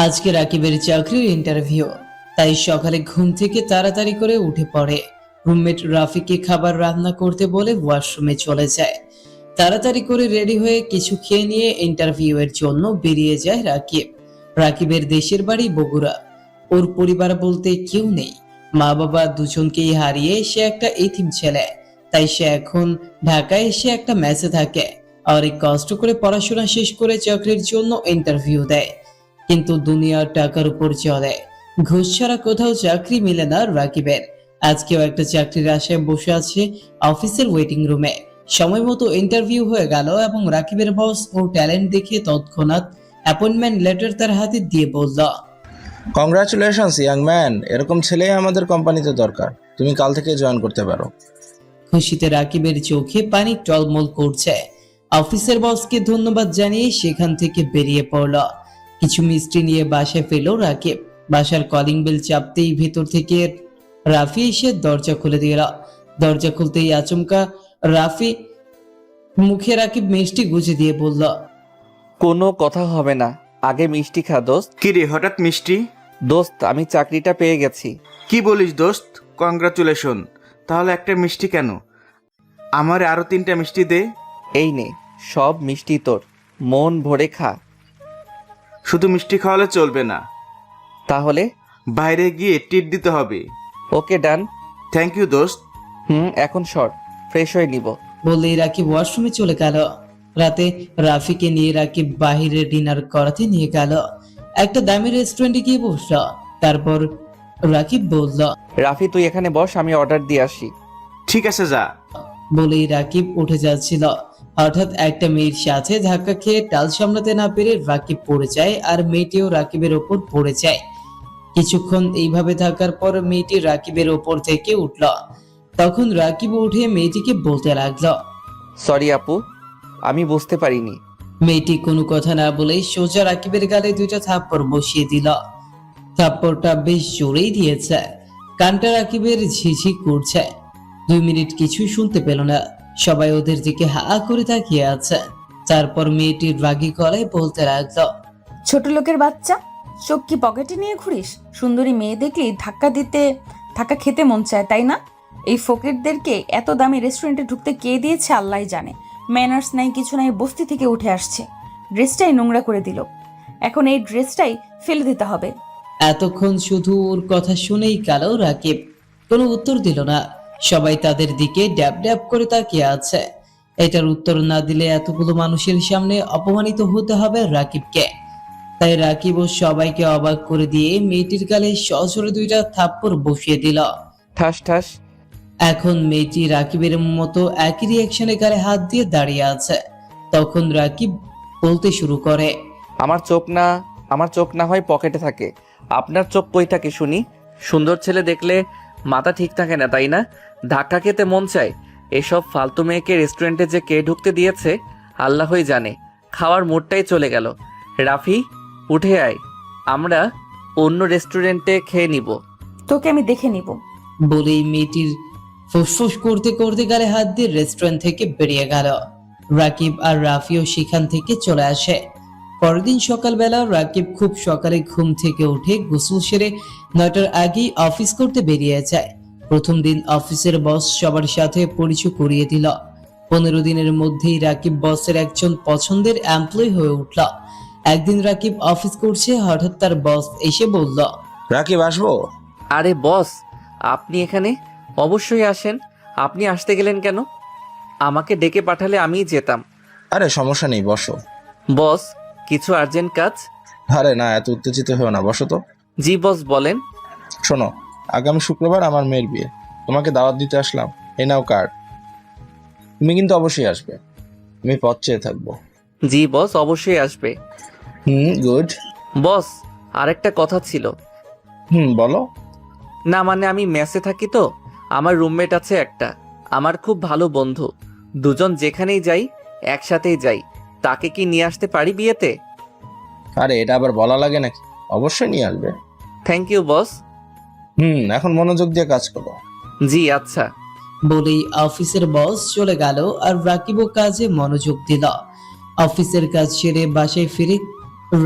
আজকে রাকিবের চাকরির ইন্টারভিউ, তাই সকালে ঘুম থেকে তাড়াতাড়ি করে উঠে পড়ে। রুমমেট রাফিকে খাবার রান্না করতে বলে ওয়াশরুমে চলে যায়। তাড়াতাড়ি করে রেডি হয়ে কিছু খেয়ে নিয়ে ইন্টারভিউ এর জন্য বেরিয়ে যায় রাকিব। রাকিবের দেশের বাড়ি বগুড়া। ওর পরিবার বলতে কেউ নেই, মা বাবা দুজনকেই হারিয়ে সে একটা এতিম ছেলে। তাই সে এখন ঢাকায় এসে একটা মেসে থাকে। অনেক কষ্ট করে পড়াশোনা শেষ করে চাকরির জন্য ইন্টারভিউ দেয়, কিন্তু দুনিয়ার টাকার উপর চলে। ঘুষ ছাড়া কোথাও চাকরি মিলে না রাকিবের। আজকেও একটা চাকরির আশায় বসে আছে অফিসের ওয়েটিং রুমে। সময় মতো ইন্টারভিউ হয়ে গেল এবং রাকিবের বস ওর ট্যালেন্ট দেখে তৎক্ষণাৎ অ্যাপয়েন্টমেন্ট লেটার তার হাতে দিয়ে বলল, কংগ্রাচুলেশনস ইয়াং ম্যান, এরকম ছেলেই আমাদের কোম্পানিতে দরকার। তুমি কাল থেকে জয়েন করতে পারো। খুশিতে রাকিবের চোখে পানি টলমল করছে। অফিসের বসকে ধন্যবাদ জানিয়ে সেখান থেকে বেরিয়ে পড়ল। কিছু মিষ্টি নিয়ে বাসায় ফেরল রাকিব। বাসার কলিং বেল চাপতেই ভেতর থেকে রাফি এসে দরজা খুলে দিল। দরজা খুলতেই আচমকা রাফি মুখে রাকিব মিষ্টি গুজে দিয়ে বলল, কোনো কথা হবে না, আগে মিষ্টি খা দোস্ত। কি রে হঠাৎ মিষ্টি? দোস্ত, আমি চাকরিটা পেয়ে গেছি। কি বলিস দোস্ত? কংগ্রাচুলেশন। তাহলে একটা মিষ্টি কেন? আমার আরো 3টা মিষ্টি দে। এই নে, সব মিষ্টি তোর, মন ভরে খা। শুধু মিষ্টি খাওয়ালে চলবে না, তাহলে? বাইরে গিয়ে ট্রিট দিতে হবে। ওকে, ডান। থ্যাংক ইউ দোস্ত। এখন শর্ট ফ্রেশ হয়ে নিব। বলেই রাকিব ওয়াশরুমে চলে গেল। রাতে রাফিকে নিয়ে রাকিব বাহিরে ডিনার করাতে নিয়ে গেল। একটা দামি রেস্টুরেন্টে গিয়ে বসল। তারপর রাকিব বলল, রাফি, তুই এখানে বস, আমি অর্ডার দিয়ে আসি। ঠিক আছে, যা। বলেই রাকিব উঠে যাচ্ছিল, হঠাৎ একটা মেয়ের সাথে ধাক্কা খেয়ে টাল সামলাতে না পেরে রাকিব পড়ে যায় আর মেয়েটিও রাকিবের ওপর পড়ে যায়। কিছুক্ষণ এইভাবে থাকার পর মেয়েটি রাকিবের ওপর থেকে উঠল। তখন রাকিব উঠে মেয়েটিকে বলতে লাগলো, সরি আপু, আমি বুঝতে পারিনি। মেয়েটি কোনো কথা না বলেই সোজা রাকিবের গালে 2টা থাপ্পড় বসিয়ে দিল। থাপ্পড়টা বেশ জোরেই দিয়েছে। কানটা রাকিবের ঝিঝি করছে। 2 মিনিট কিছুই শুনতে পেল না। সবাই ওদের দিকে হা করে তাকিয়ে আছে। তারপর মেয়েটির রাগী গলায় বলতে লাগলো, ছোট লোকের বাচ্চা, চোখ কি পকেটে নিয়ে ঘুরিস? সুন্দরী মেয়ে দেখলি ধাক্কা খেতে মন চায়, তাই না? এই ফকিরদেরকে এত দামি রেস্টুরেন্টে ঢুকতে কে দিয়েছে আল্লাহ জানে। ম্যানার্স নাই, কিছু নাই, বস্তি থেকে উঠে আসছে, ড্রেসটাই নোংরা করে দিল। এখন এই ড্রেসটাই ফেলে দিতে হবে। এতক্ষণ শুধু ওর কথা শুনেই গেল রাকিব। কোনো উত্তর দিল না। সবাই তাদের দিকে ড্যাব ড্যাব করে তাকিয়ে আছে। এটার উত্তর না দিলে এতগুলো মানুষের সামনে অপমানিত হতে হবে রাকিবকে। তাই রাকিব ও সবাইকে অবাক করে দিয়ে মেয়েটির গালে সজোরে 2টা থাপ্পড় বসিয়ে দিল। ঠাস ঠাস। এখন মেয়েটি রাকিবের মতো একই রিয়াকশনে গালে হাত দিয়ে দাঁড়িয়ে আছে। তখন রাকিব বলতে শুরু করে, আমার চোখ না হয় পকেটে থাকে, আপনার চোখ কই থাকে শুনি? সুন্দর ছেলে দেখলে মাথা ঠিক থাকে না, তাই না? ধাক্কা খেতে মন চায়। এসব ফালতু মেয়েকে রেস্টুরেন্টে যে কে ঢুকতে দিয়েছে আল্লাহই জানে। খাওয়ার মুডটাই চলে গেল। রাফি, উঠে আয়, আমরা অন্য রেস্টুরেন্টে খেয়ে নিব। তোকে আমি দেখে নিব। বলেই মেয়েটির ফুসফুস করতে করতে গালে হাত দিয়ে রেস্টুরেন্ট থেকে বেরিয়ে গেল। রাকিব আর রাফিও সেখান থেকে চলে আসে। পরের দিন সকালবেলা রাকিব খুব সকালে ঘুম থেকে উঠে গোসল সেরে 9টার আগেই অফিস করতে বেরিয়ে যায়। প্রথম দিন অফিসের বস সবার সাথে পরিচয় করিয়ে দিল। 15 দিনের মধ্যেই রাকিব বসের একজন পছন্দের এমপ্লয়ি হয়ে উঠল। একদিন রাকিব অফিস করছে, হঠাৎ তার বস এসে বলল, রাকিব, আসবো? আরে বস, আপনি এখানে? অবশ্যই আসেন। আপনি আসতে গেলেন কেন? আমাকে ডেকে পাঠালে আমিই যেতাম। আরে সমস্যা নেই, বসো। বস, কিছু আর্জেন্ট কাজ? আরে না, এত উত্তেজিত হও না, বসো তো। জি বস, বলেন। শোনো, আগামী শুক্রবার আমার মেয়ের বিয়ে, তোমাকে দাওয়াত দিতে আসলাম। এই নাও কার্ড। তুমি কিন্তু অবশ্যই আসবে, আমি পথ চেয়ে থাকবো। জি বস, অবশ্যই আসবে। গুড। বস, আরেকটা কথা ছিল। বলো। না মানে আমি মেসে থাকি তো, আমার রুমমেট আছে একটা, আমার খুব ভালো বন্ধু। দুজন যেখানেই যাই একসাথেই যাই। তাকে কি নিয়ে আসতে পারি বিয়েতে? আরে এটা আবার বলা লাগে নাকি? অবশ্যই নিয়ে আসবে। Thank you boss. এখন মনোযোগ দিয়ে কাজ করো। জি আচ্ছা। বলেই অফিসের বস চলে গেল আর রাকিবও কাজে মনোযোগ দিল। অফিসের কাজ সেরে বাসায় ফিরে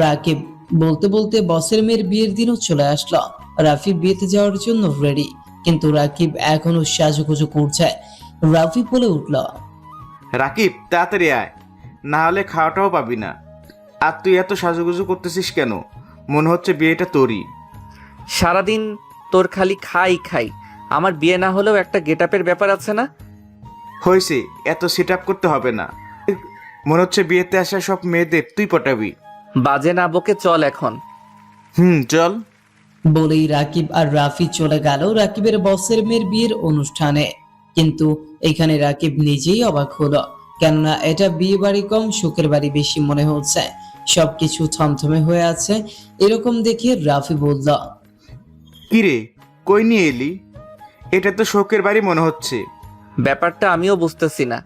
রাকিব বলতে বলতে বসের মেয়ের বিয়ের দিনও চলে আসলো। রাফি বিয়েতে যাওয়ার জন্য রেডি, কিন্তু রাকিব এখনো সাজুগুজু করছে। রাফি বলে উঠল, রাকিব তাড়াতাড়ি আয়, না হলে খাওয়াটাও পাবি না। আর তুই এত সাজুগুজু করতেছিস কেন? মনে হচ্ছে বিয়েটা তোরই। সারাদিন তোর খালি খাই খাই, আমার বিয়ে না হলেও একটা গেট আপের ব্যাপার আছে না? হয়েছে, এত সেট আপ করতে হবে না। মনে হচ্ছে বিয়েতে আসা সব মেয়েদের তুই পটাবি। বাজে না বকে চল এখন। চল। বলেই রাকিব আর রাফি চলে গেল রাকিবের বসের মেয়ের বিয়ের অনুষ্ঠানে। কিন্তু এখানে রাকিব নিজেই অবাক হলো, কেননা এটা বিয়ে বাড়ি কম সুখের বাড়ি বেশি মনে হচ্ছে। সবকিছু থমথমে হয়ে আছে। এরকম দেখে রাফি বলল, কিরে, কই নিয়ে এলি? এটা তো শোকের বাড়ি মনে হচ্ছে। ব্যাপারটা আমিও বুঝতেছি না।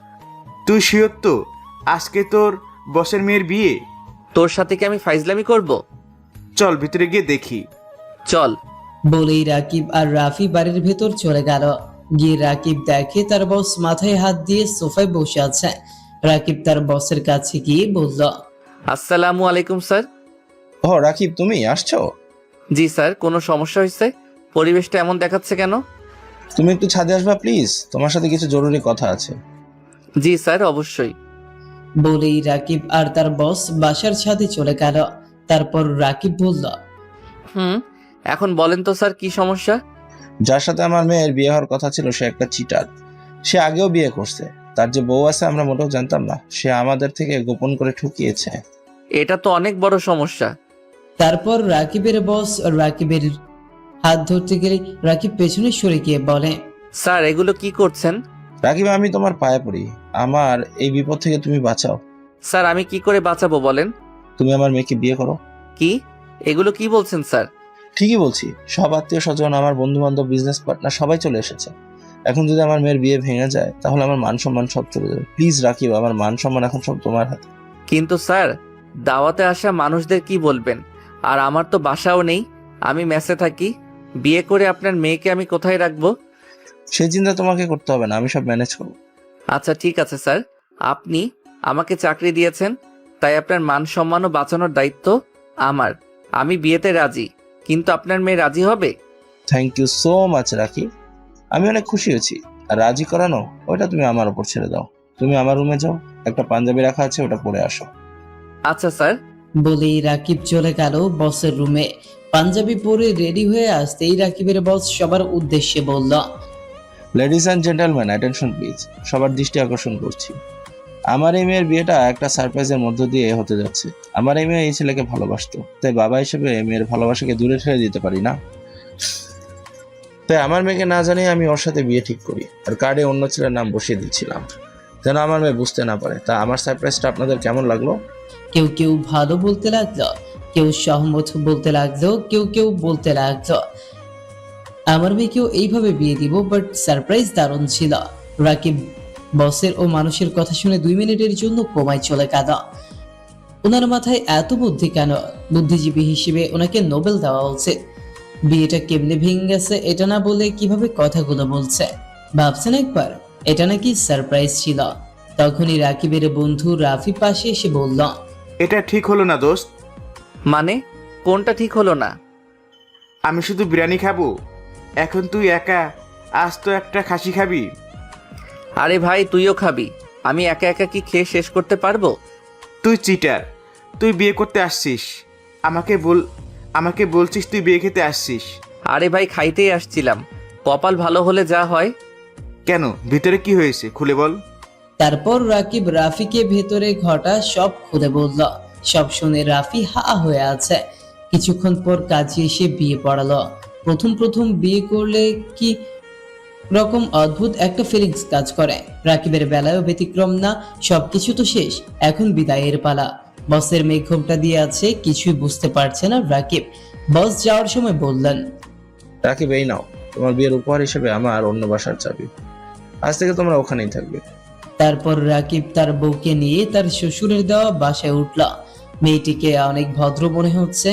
তুই শিওর তো আজকে তোর বসের মেয়ের বিয়ে? তোর সাথে কি আমি ফাইজলামি করব? চল ভিতরে গিয়ে দেখি। চল। বলেই রাকিব আর রাফি বাড়ির ভেতর চলে গেল। গিয়ে রাকিব দেখে তার বস মাথায় হাত দিয়ে সোফায় বসে আছে। রাকিব তার বসের কাছে গিয়ে বলল, আসসালামু আলাইকুম স্যার। ও রাকিব, তুমি আসছো? জি স্যার, কোনো সমস্যা হয়েছে? পরিবেশটা এমন দেখাচ্ছে কেন? তুমি একটু ছাদে আসবা প্লিজ, তোমার সাথে কিছু জরুরি কথা আছে। জি স্যার, অবশ্যই। বলেই রাকিব আর তার বস বাসার ছাদে চলে গেল। তারপর রাকিব বলল, এখন বলেন তো স্যার, কি সমস্যা? যার সাথে আমার মেয়ের বিয়ে হওয়ার কথা ছিল সে একটা চিটার। সে আগেও বিয়ে করছে, তার যে বউ আছে আমরা মোটেও জানতাম না। সে আমাদের থেকে গোপন করে ঠকিয়েছে। এটা তো অনেক বড় সমস্যা। তারপর রাকিবের বস রাকিবের হাত ধরতে গেলে রাকিব পেছনে সরে গিয়ে বলে, স্যার এগুলো কি করছেন? রাকিব, আমি তোমার পায়ে পড়ি, আমার এই বিপদ থেকে তুমি বাঁচাও। স্যার আমি কি করে বাঁচাবো বলেন? তুমি আমার মেয়েকে বিয়ে করো। কি? এগুলো কি বলছেন স্যার? ঠিকই বলছি, সব আত্মীয় স্বজন, আমার বন্ধু বান্ধব, বিজনেস পার্টনার সবাই চলে এসেছে। এখন যদি আমার মেয়ের বিয়ে ভেঙে যায় তাহলে আমার মান সম্মান সব চলে যাবে। প্লিজ রাকিব, আমার মান সম্মান এখন সব তোমার হাতে। কিন্তু স্যার, দাওয়াতে আসা মানুষদের কি বলবেন? আর আমার তো বাসাও নেই, আমি মেসে থাকি। বিয়ে করে আপনার মেয়েকে আমি কোথায় রাখবো? সেই চিন্তা তোমাকে করতে হবে না, আমি সব ম্যানেজ করবো। আচ্ছা ঠিক আছে স্যার, আপনি আমাকে চাকরি দিয়েছেন, তাই আপনার মান সম্মানও বাঁচানোর দায়িত্ব আমার। আমি বিয়েতে রাজি, কিন্তু আপনার মেয়ে রাজি হবে? Thank you so much Rakib, আমি অনেক খুশি হয়েছি। আর রাজি করানো ওইটা তুমি আমার উপর ছেড়ে দাও। তুমি আমার রুমে যাও, একটা পাঞ্জাবি রাখা আছে, ওটা পরে আসো। আচ্ছা স্যার। বলেই রাকিব চলে গেল বসের রুমে। পাঞ্জাবি পরে রেডি হয়ে আসতেই রাকিবের বস সবার উদ্দেশ্যে বলল, ladies and gentleman, attention please. সবার দৃষ্টি আকর্ষণ করছি, আমার এই মেয়ের বিয়েটা একটা সারপ্রাইজের মধ্য দিয়ে হতে যাচ্ছে। আমার এই মেয়ে এই ছেলেকে ভালোবাসতো, তাই বাবা হিসেবে এই মেয়ের ভালোবাসাকে দূরে ঠেলে দিতে পারি না। তাই আমার মেয়েকে না জানিয়ে আমি ওর সাথে বিয়ে ঠিক করি, আর কার্ডে অন্য ছেলের নাম বসিয়ে দিচ্ছিলাম, যেন আমার মেয়ে বুঝতে না পারে। তা আমার সারপ্রাইজটা আপনাদের কেমন লাগলো? কেউ কেউ ভালো বলতে লাগলো, কেউ সহমত বলতে লাগলো, কেউ কেউ বলতে লাগলো আমার মেয়েকেও এইভাবে বিয়ে দিব, বাট সারপ্রাইজ দারুণ ছিল। রাকিব বসের ও মানুষের কথা শুনে 2 মিনিটের জন্য কোমায় চলে গেল। ওনার মাথায় এত বুদ্ধি কেন? বুদ্ধিজীবী হিসেবে ওনাকে নোবেল দেওয়া উচিত। বিয়েটা কেমনে ভেঙে গেছে এটা না বলে কিভাবে কথাগুলো বলছে। ভাবছেন একবার, এটা নাকি সারপ্রাইজ ছিল। তখনই রাকিবের বন্ধু রাফি পাশে এসে বলল, এটা ঠিক হলো না দোস্ত। মানে কোনটা ঠিক হলো না? আমি শুধু বিরিয়ানি খাবো, এখন তুই একা আজ তো একটা খাসি খাবি। আরে ভাই, তুইও খাবি। আমি একা একা কি খেয়ে শেষ করতে পারবো? তুই চিটার, তুই বিয়ে করতে আসছিস, আমাকে বলছিস তুই বিয়ে খেতে আসছিস। আরে ভাই, খাইতেই আসছিলাম। কপাল ভালো হলে যা হয়। কেন, ভিতরে কি হয়েছে খুলে বল। তারপর রাকিব রাফিকে ভেতরে ঘটা সব খুলে বলল। সব শুনে রাফি হা হয়ে আছে। কিছুক্ষণ পর কাজে এসে বিয়ে পড়ালো। প্রথম প্রথম বিয়ে করলে কি রকম অদ্ভুত একটা ফিলিংস কাজ করে। রাকিবের বেলায়ও ব্যতিক্রম না। সবকিছু তো শেষ, এখন বিদায়ের পালা। বসের মেঘ ঘোমটা দিয়ে আছে, কিছুই বুঝতে পারছে না রাকিব। বস যাওয়ার সময় বললেন, রাকিব, এই নাও তোমার বিয়ের উপহার হিসেবে আমার অন্য বাসার চাবি। আজ থেকে তোমরা ওখানেই থাকবে। তারপর রাকিব তার বউকে নিয়ে তার শ্বশুরের দেওয়া বাসায় উঠল। মেয়েটিকে অনেক ভদ্র মনে হচ্ছে,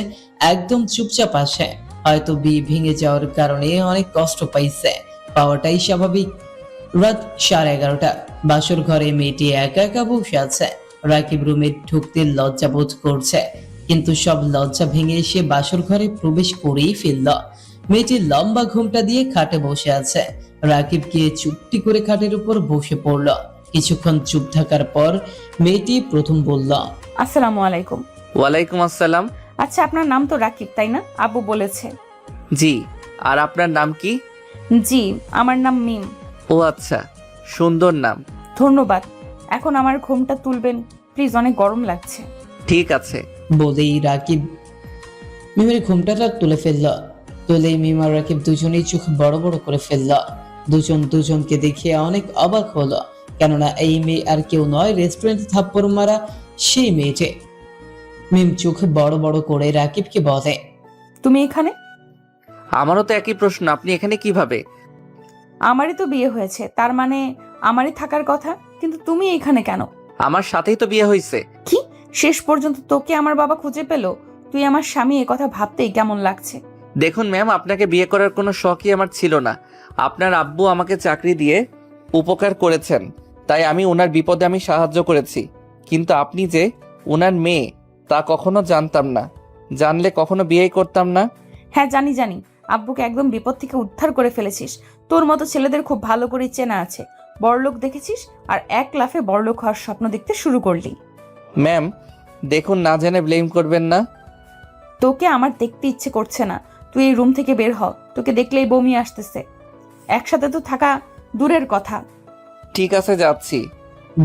একদম চুপচাপ আসে। হয়তো বিয়ে ভেঙে যাওয়ার কারণে অনেক কষ্ট পাইছে, পাওয়াটাই স্বাভাবিক। রাত 11:30, বাসর ঘরে মেয়েটি একা একা বসে আছে। রাকিব রুমে ঢুকতে লজ্জা বোধ করছে, কিন্তু সব লজ্জা ভেঙে এসে বাসর ঘরে প্রবেশ করেই ফেলল। মেয়েটি লম্বা ঘোমটা দিয়ে খাটে বসে আছে। রাকিব গিয়ে চুপটি করে খাটের উপর বসে পড়ল। কিছুক্ষণ চুপ থাকার পর মেয়েটি প্রথম বলল, আসসালামু আলাইকুম। ওয়ালাইকুম আসসালাম। আচ্ছা, আপনার নাম তো রাকিব, তাই না? আব্বু বলেছে। জি, আর আপনার নাম কি? জি, আমার নাম মিম। ও আচ্ছা, সুন্দর নাম। ধন্যবাদ। এখন আমার ঘুমটা তুলবেন প্লিজ, অনেক গরম লাগছে। ঠিক আছে। বলেই রাকিব মিমের ঘোমটাটা তুলে ফেলল। তুলেই মিম আর রাকিব দুজনেই চোখ বড় বড় করে ফেলল। দুজন দুজনকে দেখে অনেক অবাক হলো, কেননা এই মেয়ে আর কেউ নয়, রেস্টুরেন্টে থাপ্পড় মারা সেই মেয়েটি। মিম চোখ বড় বড় করে রাকিবকে বলে, তুমি এখানে? আমারও তো একই প্রশ্ন, আপনি এখানে কিভাবে? আমারই তো বিয়ে হয়েছে, তার মানে আমারই থাকার কথা, কিন্তু তুমি এখানে কেন? আমার সাথেই তো বিয়ে হয়েছে। কি? শেষ পর্যন্ত তোকে আমার বাবা খুঁজে পেল? তুই আমার স্বামী, এ কথা ভাবতেই কেমন লাগছে। দেখুন ম্যাম, আপনাকে বিয়ে করার কোনো শখই আমার ছিল না। আপনার আব্বু আমাকে চাকরি দিয়ে উপকার করেছেন, তাই আমি ওনার বিপদে আমি সাহায্য করেছি। কিন্তু আপনি যে ওনার মেয়ে তা কখনো জানতাম না। জানলে কখনো বিয়েই করতাম না। হ্যাঁ জানি জানি, আব্বুকে একদম বিপদ থেকে উদ্ধার করে ফেলেছিস। তোর মতো ছেলেদের খুব ভালো করে চেনা আছে। বড়লোক দেখেছিস আর এক লাফে বড়লোক হওয়ার স্বপ্ন দেখতে শুরু করলি। ম্যাম দেখুন, না জেনে ব্লেম করবেন না। তোকে আমার দেখতে ইচ্ছে করছে না, তুই এই রুম থেকে বের হ। তোকে দেখলেই বমি আসতেছে। একসাথে তো থাকা দূরের কথা। ঠিক আছে, যাচ্ছি।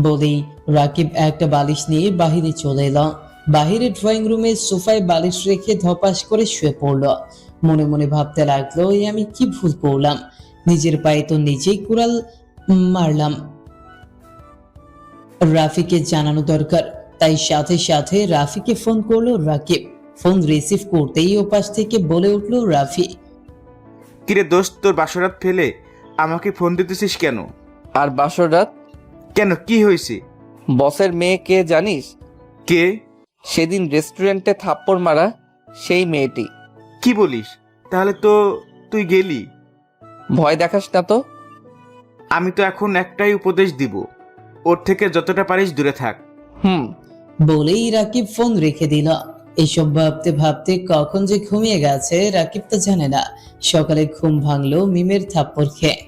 বলেই রাকিব একটা বালিশ নিয়ে বাহিরে চলে এলো। বাহিরে ড্রয়িং রুমে সোফায় বালিশ রেখে ধপাস করে শুয়ে পড়ল। মনে মনে ভাবতে লাগলো, এই আমি কি ভুল করলাম, নিজের পায়ে তো নিজেই কুড়াল মারলাম। রাফিকে জানানো দরকার, তাই সাথে সাথে রাফিকে ফোন করলো রাকিব। ফোন রিসিভ করতেই ওপাশ থেকে বলে উঠলো রাফি, কিরে দোস্ত, তোর বাসরাত ফেলে আমাকে ফোন দিতেছিস কেন? আর বাসর রাত? কেন, কি হয়েছে? বসের মেয়ে কে জানিস? কে? সেদিন রেস্টুরেন্টে থাপ্পড় মারা সেই মেয়েটি। কি বলিস? তাহলে তো তুই গেলি। ভয় দেখাস না তো। আমি তো এখন একটাই উপদেশ দিব, ওর থেকে যতটা পারিস দূরে থাক। বলেই রাকিব ফোন রেখে দিল। এইসব ভাবতে ভাবতে কখন যে ঘুমিয়ে গেছে রাকিব তো জানে না। সকালে ঘুম ভাঙলো মিমের থাপ্পড় খেয়ে।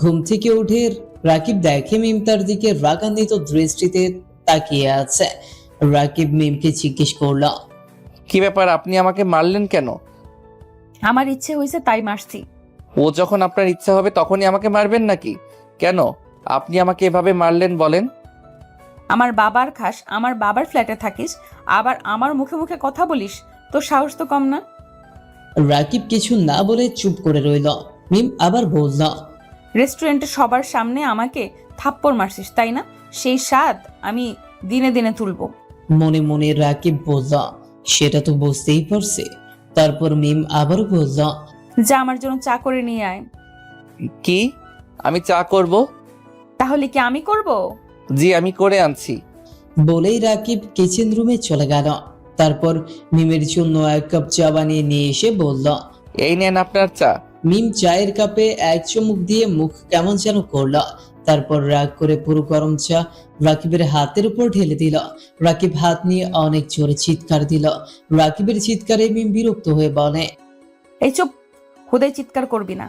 ঘুম থেকে উঠে রাকিব দেখে মিম তার দিকে রাগান্বিত দৃষ্টিতে তাকিয়ে আছে। রাকিব মিমকে জিজ্ঞেস করলো, কি ব্যাপার, আপনি আমাকে মারলেন কেন? আমার ইচ্ছে হয়েছে তাই মারছি। ও যখন আপনার ইচ্ছা হবে তখনই আমাকে মারবেন নাকি? কেন আপনি আমাকে এভাবে মারলেন বলেন? আমার বাবার খাস, আমার বাবার ফ্ল্যাটে থাকিস, আবার আমার মুখে মুখে কথা বলিস, তোর সাহস তো কম না। রাকিব কিছু না বলে চুপ করে রইল। মিম আবার বলল, রেস্টুরেন্টে সবার সামনে আমাকে থাপ্পড় মারছিস, তাই না? সেই স্বাদ আমি দিনে দিনে তুলবো। মনে মনে রাকিব বলল, সেটা তো বুঝতেই পারছে। তারপর মিম আবারও বলল, যা আমার জন্য চা করে নিয়ে আয়। কি? আমি চা করব? তাহলে কি আমি করব? জি, আমি করে আনছি। বলেই রাকিব কিচেন রুমে চলে গেল। তারপর মিমের জন্য এক কাপ চা বানিয়ে নিয়ে এসে বলল, এই নেন আপনার চা। মিম চায়ের কাপে এক চুমুক দিয়ে মুখ কেমন যেন করল। তারপর রাগ করে পুরো গরম চা রাকিবের হাতের উপর ঢেলে দিল। রাকিব হাত নিয়ে অনেক জোরে চিৎকার দিল। রাকিবের চিৎকারে মিম বিরক্ত হয়ে বলে, এই চুপ, হুদাই চিৎকার করবি না।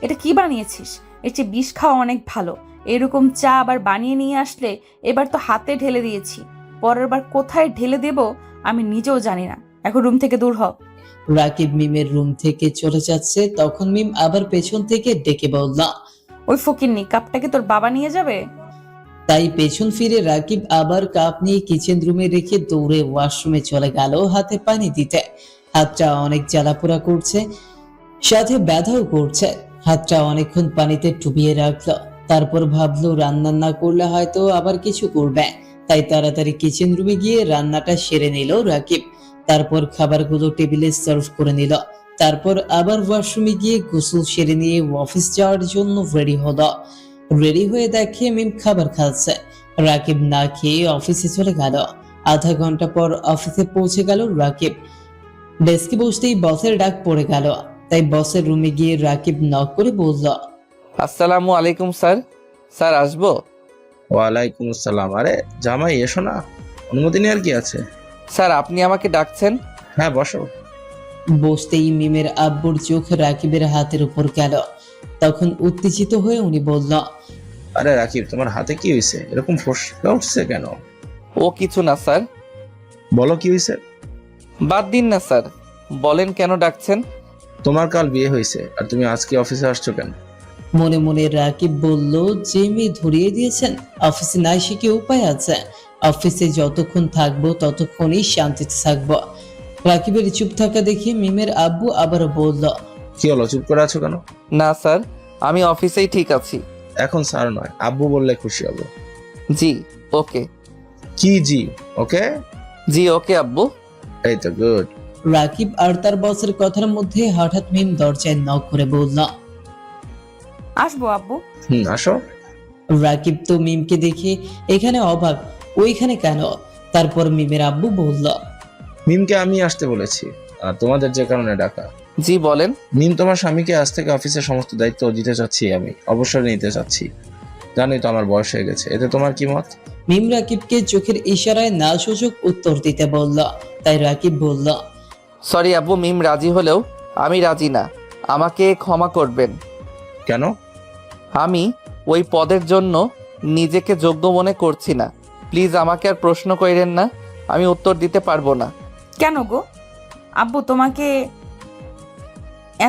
এটা কি বানিয়েছিস? এর চেয়ে বিষ খাওয়া অনেক ভালো। এরকম চা আবার বানিয়ে নিয়ে আসলে এবার তো হাতে ঢেলে দিয়েছি, পরের বার কোথায় ঢেলে দেব আমি নিজেও জানি না। এখন রুম থেকে দূর হ। রাকিব মিমের রুম থেকে চলে যাচ্ছে, তখন মিম আবার পেছন থেকে ডেকে বলল। ওই ফকিন্নি, কাপটাকে তোর বাবা নিয়ে যাবে? তাই পেছন ফিরে রাকিব আবার কাপ নিয়ে কিচেন রুমে রেখে দৌড়ে ওয়াশরুমে চলে গেল হাতে পানি দিতে। হাতটা অনেক জ্বালাপোড়া করছে, সাথে ব্যথাও করছে। হাতটা অনেকক্ষণ পানিতে ডুবিয়ে রাখলো। তারপর ভাবলো রান্না না করলে হয়তো আবার কিছু করবে, তাই তাড়াতাড়ি কিচেন রুমে গিয়ে রান্নাটা সেরে নিল রাকিব। তারপর খাবারগুলো টেবিলে সার্ভ করে নিল। তারপর আবার ওয়াশরুমে গিয়ে গোসল সেরে নিয়ে অফিস যাওয়ার জন্য রেডি হলো। রেডি হয়ে দেখে মিম খাবার খাচ্ছে। রাকিব না খেয়ে অফিসে চলে গেল। আধা ঘন্টা পর অফিসে পৌঁছে গেল রাকিব। ডেস্কে বসতেই বসের ডাক পড়ে গেল, তাই বসের রুমে গিয়ে রাকিব নক করে বলল, আসসালামু আলাইকুম স্যার। স্যার আসবো? ওয়ালাইকুম আসসালাম। আরে জামাই এসো না, অনুমতি নেওয়ার কি আছে? স্যার আপনি আমাকে ডাকছেন? হ্যাঁ বসো। বসতেই মিমের আব্বুর চোখ রাকিবের হাতের উপর গেল। তখন উত্তেজিত হয়ে উনি বলল, আরে রাকিব, তোমার হাতে কি হয়েছে? এরকম ফসকা উঠছে কেন? ও কিছু না স্যার। বলো কি হয়েছে। বাদ দিন না স্যার, বলেন কেন ডাকছেন? তোমার কাল বিয়ে হয়েছে আর তুমি আজকে অফিসে আসছো কেন? মনে মনে রাকিব বলল, যে মেয়ে ধরিয়ে দিয়েছেন অফিসে না এসে কি উপায় আছে? অফিসে যতক্ষণ থাকবো ততক্ষণই শান্তিতে থাকবো। রাকিবের চুপ থাকা দেখে মিমের আব্বু আবারও বলল, কি হলো, চুপ করে আছো কেন? না স্যার, আমি অফিসেই ঠিক আছি। এখন স্যার নয়, আব্বু বললে খুশি হব। জি ওকে। কি জি ওকে? জি ওকে আব্বু। এই তো গুড। রাকিব আর তার বসের কথার মধ্যে হঠাৎ মিম দরজায় নক করে বলল, আসবো আব্বু। আসো। রাকিব তো মিমকে দেখে এখানে অবাক, ওইখানে কেন? তারপর মিমের আব্বু বলল, মিমকে আমি আসতে বলেছি আর তোমাদের যে কারণে ডাকা। জি বলেন। মিম, তোমার স্বামীকে আজ থেকে অফিসের সমস্ত দায়িত্ব দিতে চাচ্ছি, আমি অবসর নিতে চাচ্ছি। জানোই তো আমার বয়স হয়ে গেছে, এতে তোমার কি মত? মিম রাকিবকে চোখের ইশারায় না সূচক উত্তর দিতে বলল। তাই রাকিব বলল, সরি আব্বু, মিম রাজি হলেও আমি রাজি না। আমাকে ক্ষমা করবেন। কেন? আমি ওই পদের জন্য নিজেকে যোগ্য মনে করছি না। প্লিজ আমাকে আর প্রশ্ন কইরেন না, আমি উত্তর দিতে পারবো না। কেন গো? আব্বু তোমাকে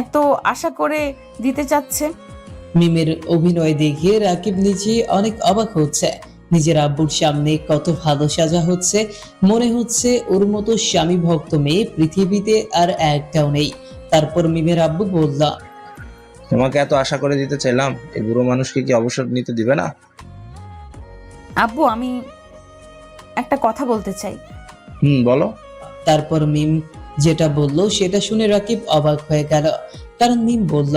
এত আশা করে দিতে চাচ্ছে। মিমের অভিনয় দেখে রাকিব নিজে অনেক অবাক হচ্ছে। নিজের আব্বুর সামনে কত ভালো সাজা হচ্ছে, মনে হচ্ছে ওর মতো স্বামী ভক্ত মেয়ে পৃথিবীতে আর একটাও নেই। তারপর মিমের আব্বু বলল, তোমাকে এত আশা করে দিতে চাইলাম, এই বুড়ো মানুষকে কি অবসর নিতে দিবে না? আব্বু আমি একটা কথা বলতে চাই। বলো। তারপর মিম যেটা বলল সেটা শুনে রাকিব অবাক হয়ে গেল। কারণ মিম বলল,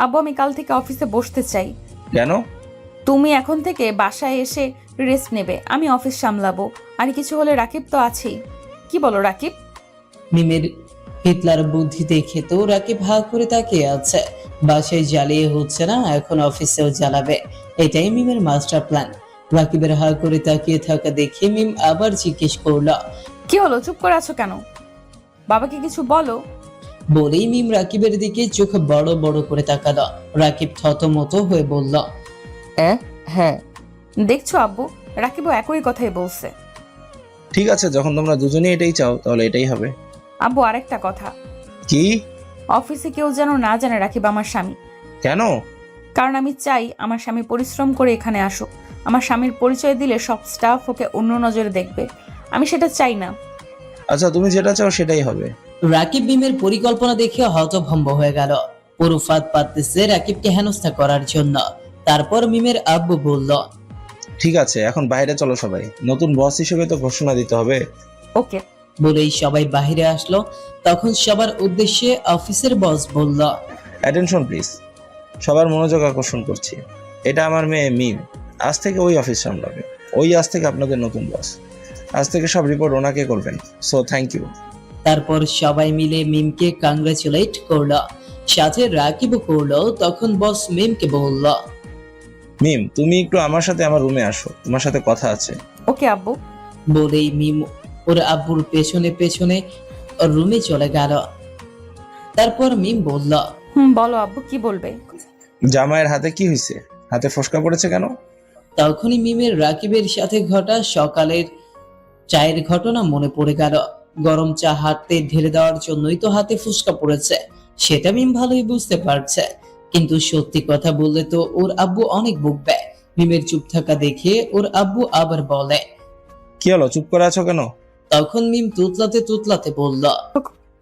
আব্বু আমি কাল থেকে অফিসে বসতে চাই। কেন? তুমি এখন থেকে বাসায় এসে রেস্ট নেবে, আমি অফিস সামলাবো। আর কিছু হলে রাকিব তো আছেই। কি বলো রাকিব? মিমের হিটলার বুদ্ধি দেখে তো রাকিব হা করে তাকিয়ে আছে। বাসায় জ্বালিয়ে হচ্ছে না, এখন অফিসেও জ্বালাবে, এটাই মিমের মাস্টার প্ল্যান। রাকিবের হা করে তাকিয়ে থাকা দেখে মিম আবার জিজ্ঞেস করলো, কি হলো, চুপ করে আছো কেন? বাবাকে কিছু বলো। বলেই মিম রাকিবের দিকে চোখ বড় বড় করে তাকালো। রাকিব থতমত হয়ে বলল, হ্যাঁ। দেখছো আব্বু, রাকিবও একই কথাই বলছে। ঠিক আছে, যখন তোমরা দুজনেই এটাই চাও তাহলে এটাই হবে। আব্বু আরেকটা কথা, কি? অফিসে কেউ যেন না জানে রাকিব আমার স্বামী। কেন? কারণ আমি চাই আমার স্বামী পরিশ্রম করে এখানে আসুক। আমার স্বামীর পরিচয় দিলে সব স্টাফ ওকে অন্য নজরে দেখবে, আমি সেটা চাই না। আচ্ছা, তুমি যেটা চাও সেটাই হবে। রাকিব মিমের পরিকল্পনা দেখে হতভম্ব হয়ে গেল। পুরো ফাঁদ পাততেছে রাকিবকে হেনস্থা করার জন্য। তারপর মিমের আব্বু বলল, ঠিক আছে, এখন বাইরে চলো সবাই, নতুন বস হিসেবে তো ঘোষণা দিতে হবে। ওকে। বলেই সবাই বাহিরে আসলো। তখন সবার উদ্দেশ্যে অফিসের বস বলল, অ্যাটেনশন প্লিজ, সবার মনোযোগ আকর্ষণ করছি। এটা আমার মেয়ে মিম, আজ থেকে ওই অফিস সামলাবে। ওই আজ থেকে আপনাদের নতুন বস। আজ থেকে সব রিপোর্ট ওনাকে করবেন। So thank you. তারপর সবাই মিলে মিমকে কংগ্রেচুলেট করলো, সাথে রাকিবও করলো। তখন বস মিমকে বলল, মিম, তুমি একটু আমার সাথে আমার রুমে আসো, তোমার সাথে কথা আছে। ওকে আব্বু। বলেই মিম ওর আব্বুর পেছনে পেছনে ওর রুমে চলে গেল। তারপর মিম বলল, বলো আব্বু, কি বলবে? জামাইয়ের হাতে কি হয়েছে? হাতে ফসকা পড়েছে কেন? তখনই মিমের রাকিবের সাথে ঘটা সকালের চায়ের ঘটনা মনে পড়ে গেল। গরম চা হাতে ঢেলে দেওয়ার জন্যই তো হাতে ফুসকা পড়েছে, সেটা মিম ভালোই বুঝতে পারছে। কিন্তু সত্যি কথা বললে তো ওর আব্বু অনেক বকবে। মিমের চুপ থাকা দেখে ওর আব্বু আবার বলে, কি হলো, চুপ করে আছো কেন? তখন মিম তুতলাতে তুতলাতে বলল,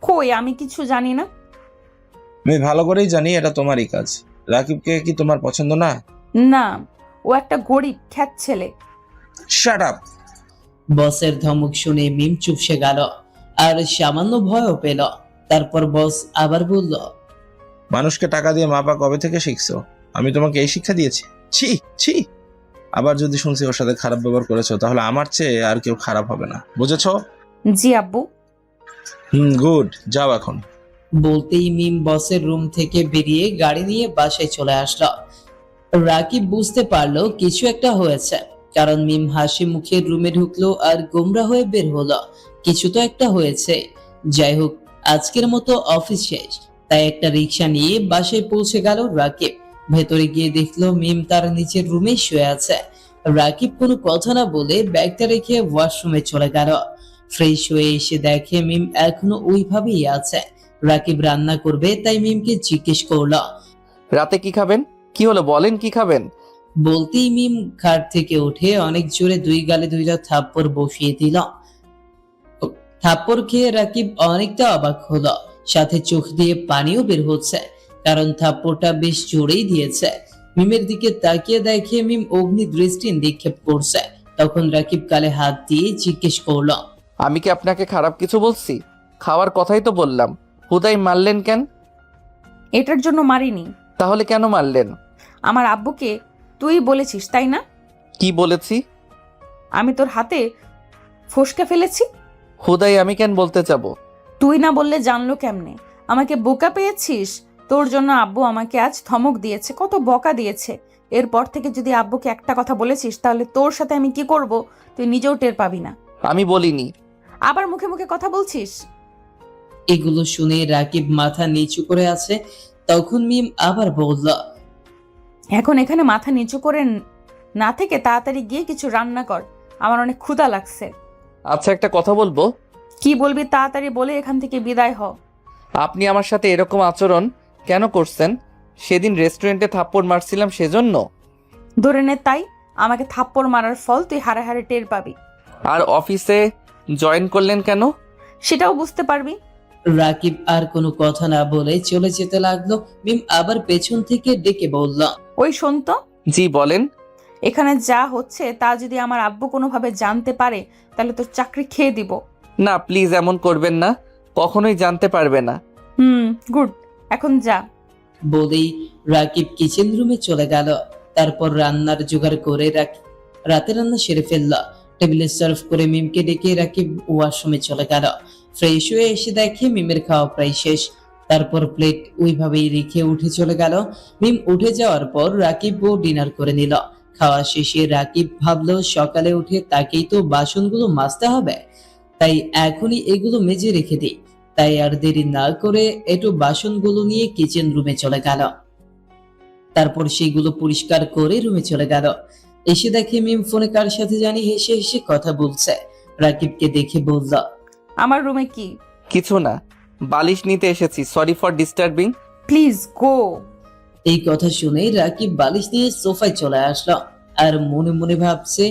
কই, আমি কিছু জানি না। আমি ভালো করেই জানি এটা তোমারই কাজ। রাকিবকে কি তোমার পছন্দ না? না, ও একটা গরিব খ্যাত ছেলে। Shut up. বসের ধমক শুনে মিম চুপসে গেল আর সামান্য ভয়ও পেল। তারপর বস আবার বলল, মানুষকে টাকা দিয়ে মাপা কবে থেকে শিখছো? আমি তোমাকে এই শিক্ষা দিয়েছি? ছি ছি। আবার যদি শুনছি ওর সাথে খারাপ ব্যবহার করেছো, তাহলে আমার চেয়ে আর কেউ খারাপ হবে না, বুঝেছো? জি আব্বু। গুড, যাও এখন। বলতেই মিম বসের রুম থেকে বেরিয়ে গাড়ি নিয়ে বাসায় চলে আসলো। রাকিব বুঝতে পারলো কিছু একটা হয়েছে, কারণ মিম হাসি মুখে রুমে ঢুকলো আর গোমরা হয়ে বের হলো। কিছু তো একটা হয়েছে। যাই হোক, আজকের মতো অফিস শেষ, তাই একটা রিক্সা নিয়ে বাসায় পৌঁছে গেল রাকিব। ভেতরে গিয়ে দেখলো মিম তার নিচের রুমে শুয়ে আছে। রাকিব কোনো কথা না বলে ব্যাগটা রেখে ওয়াশরুমে চলে গেল। ফ্রেশ হয়ে এসে দেখে মিম এখনো ওইভাবেই আছে। রাকিব রান্না করবে, তাই মিমকে জিজ্ঞেস করলো। রাতে কি খাবেন? কি হলো বলেন, কি খাবেন? বলতেই মিম খাট থেকে উঠে অনেক জোরে দুই গালে দুইটা থাপ্পড় বসিয়ে দিল। থাপ্পড় খেয়ে রাকিব অনেকটা অবাক হলো, সাথে চোখ দিয়ে পানিও বের হচ্ছে, কারণ থাপ্পড়টা বেশ জোরেই দিয়েছে। মিমের দিকে তাকিয়ে দেখে মিম অগ্নি দৃষ্টি নিক্ষেপ করছে। তখন রাকিব গালে হাত দিয়ে জিজ্ঞেস করলো। আমি কি আপনাকে খারাপ কিছু বলছি? খাওয়ার কথাই তো বললাম, হুদাই মারলেন কেন? এটার জন্য মারিনি। তাহলে কেন মারলেন? আমার আব্বুকে তুই বলেছিস তাই না? কি বলেছি? আমি তোর হাতে ফসকা ফেলেছি। হুদাই আমি কেন বলতে যাব? তুই না বললে জানলো কেমনে? আমাকে বোকা পেয়েছিস? তোর জন্য আব্বু আমাকে আজ ধমক দিয়েছে, কত বকা দিয়েছে। এরপর থেকে যদি আব্বুকে একটা কথা বলেছিস তাহলে তোর সাথে আমি কি করব তুই নিজেও টের পাবি না। আমি বলিনি। আবার মুখে মুখে কথা বলছিস। এগুলো শুনে রাকিব মাথা নিচু করে আছে। তখন মিম আবার বলল। এখন এখানে মাথা নিচু করে না থেকে তাড়াতাড়ি গিয়ে কিছু রান্না কর, আমার অনেক ক্ষুধা লাগছে। আচ্ছা, একটা কথা বলবো? কি বলবি তাড়াতাড়ি বলে এখান থেকে বিদায় হ। আপনি আমার সাথে এরকম আচরণ কেন করছেন? সেদিন রেস্টুরেন্টে থাপ্পড় মারছিলাম সেজন্য? ধরে নে তাই, আমাকে থাপ্পড় মারার ফল তুই হারে হারে টের পাবি। আর অফিসে জয়েন করলেন কেন? সেটাও বুঝতে পারবি। রাকিব আর কোনো কথা না বলে চলে যেতে লাগলো। মিম আবার পেছন থেকে ডেকে বলল। ওই শোন তো, জি বলেন। এখানে যা হচ্ছে তা যদি আমার আব্বু কোনোভাবে জানতে পারে তাহলে তোর চাকরি খেয়ে দিব। না প্লিজ, এমন করবেন না, কখনোই জানতে পারবে না। গুড, এখন যা। বলেই রাকিব কিচেন রুমে চলে গেল। তারপর রান্নার জোগাড় করে রাতে রান্না সেরে ফেলল। টেবিলে সার্ভ করে মিমকে ডেকে রাকিব ওয়াশরুমে চলে গেল। ফ্রেশ হয়ে এসে দেখে মিমের খাওয়া প্রায় শেষ। তারপর প্লেট ওইভাবেই রেখে উঠে চলে গেল। মিম উঠে যাওয়ার পর রাকিবও ডিনার করে নিল। খাওয়া শেষে রাকিব ভাবলো সকালে উঠে তাকেই তো বাসনগুলো মাজতে হবে, তাই এখনই এগুলো মেজে রেখে দিই। তাই আর দেরি না করে একটু বাসনগুলো নিয়ে কিচেন রুমে চলে গেল। তারপর সেইগুলো পরিষ্কার করে রুমে চলে গেল। এসে দেখে মিম ফোনে কার সাথে জানি হেসে হেসে কথা বলছে। রাকিবকে দেখে বলল। আমার রুমে কি? কিছু না, বালিশ নিতে এসেছি, sorry for disturbing. Please go. এই কথা শুনে রাকিব বালিশ নিয়ে সোফায় চলে আসলো। আর মনে মনে ভাবছে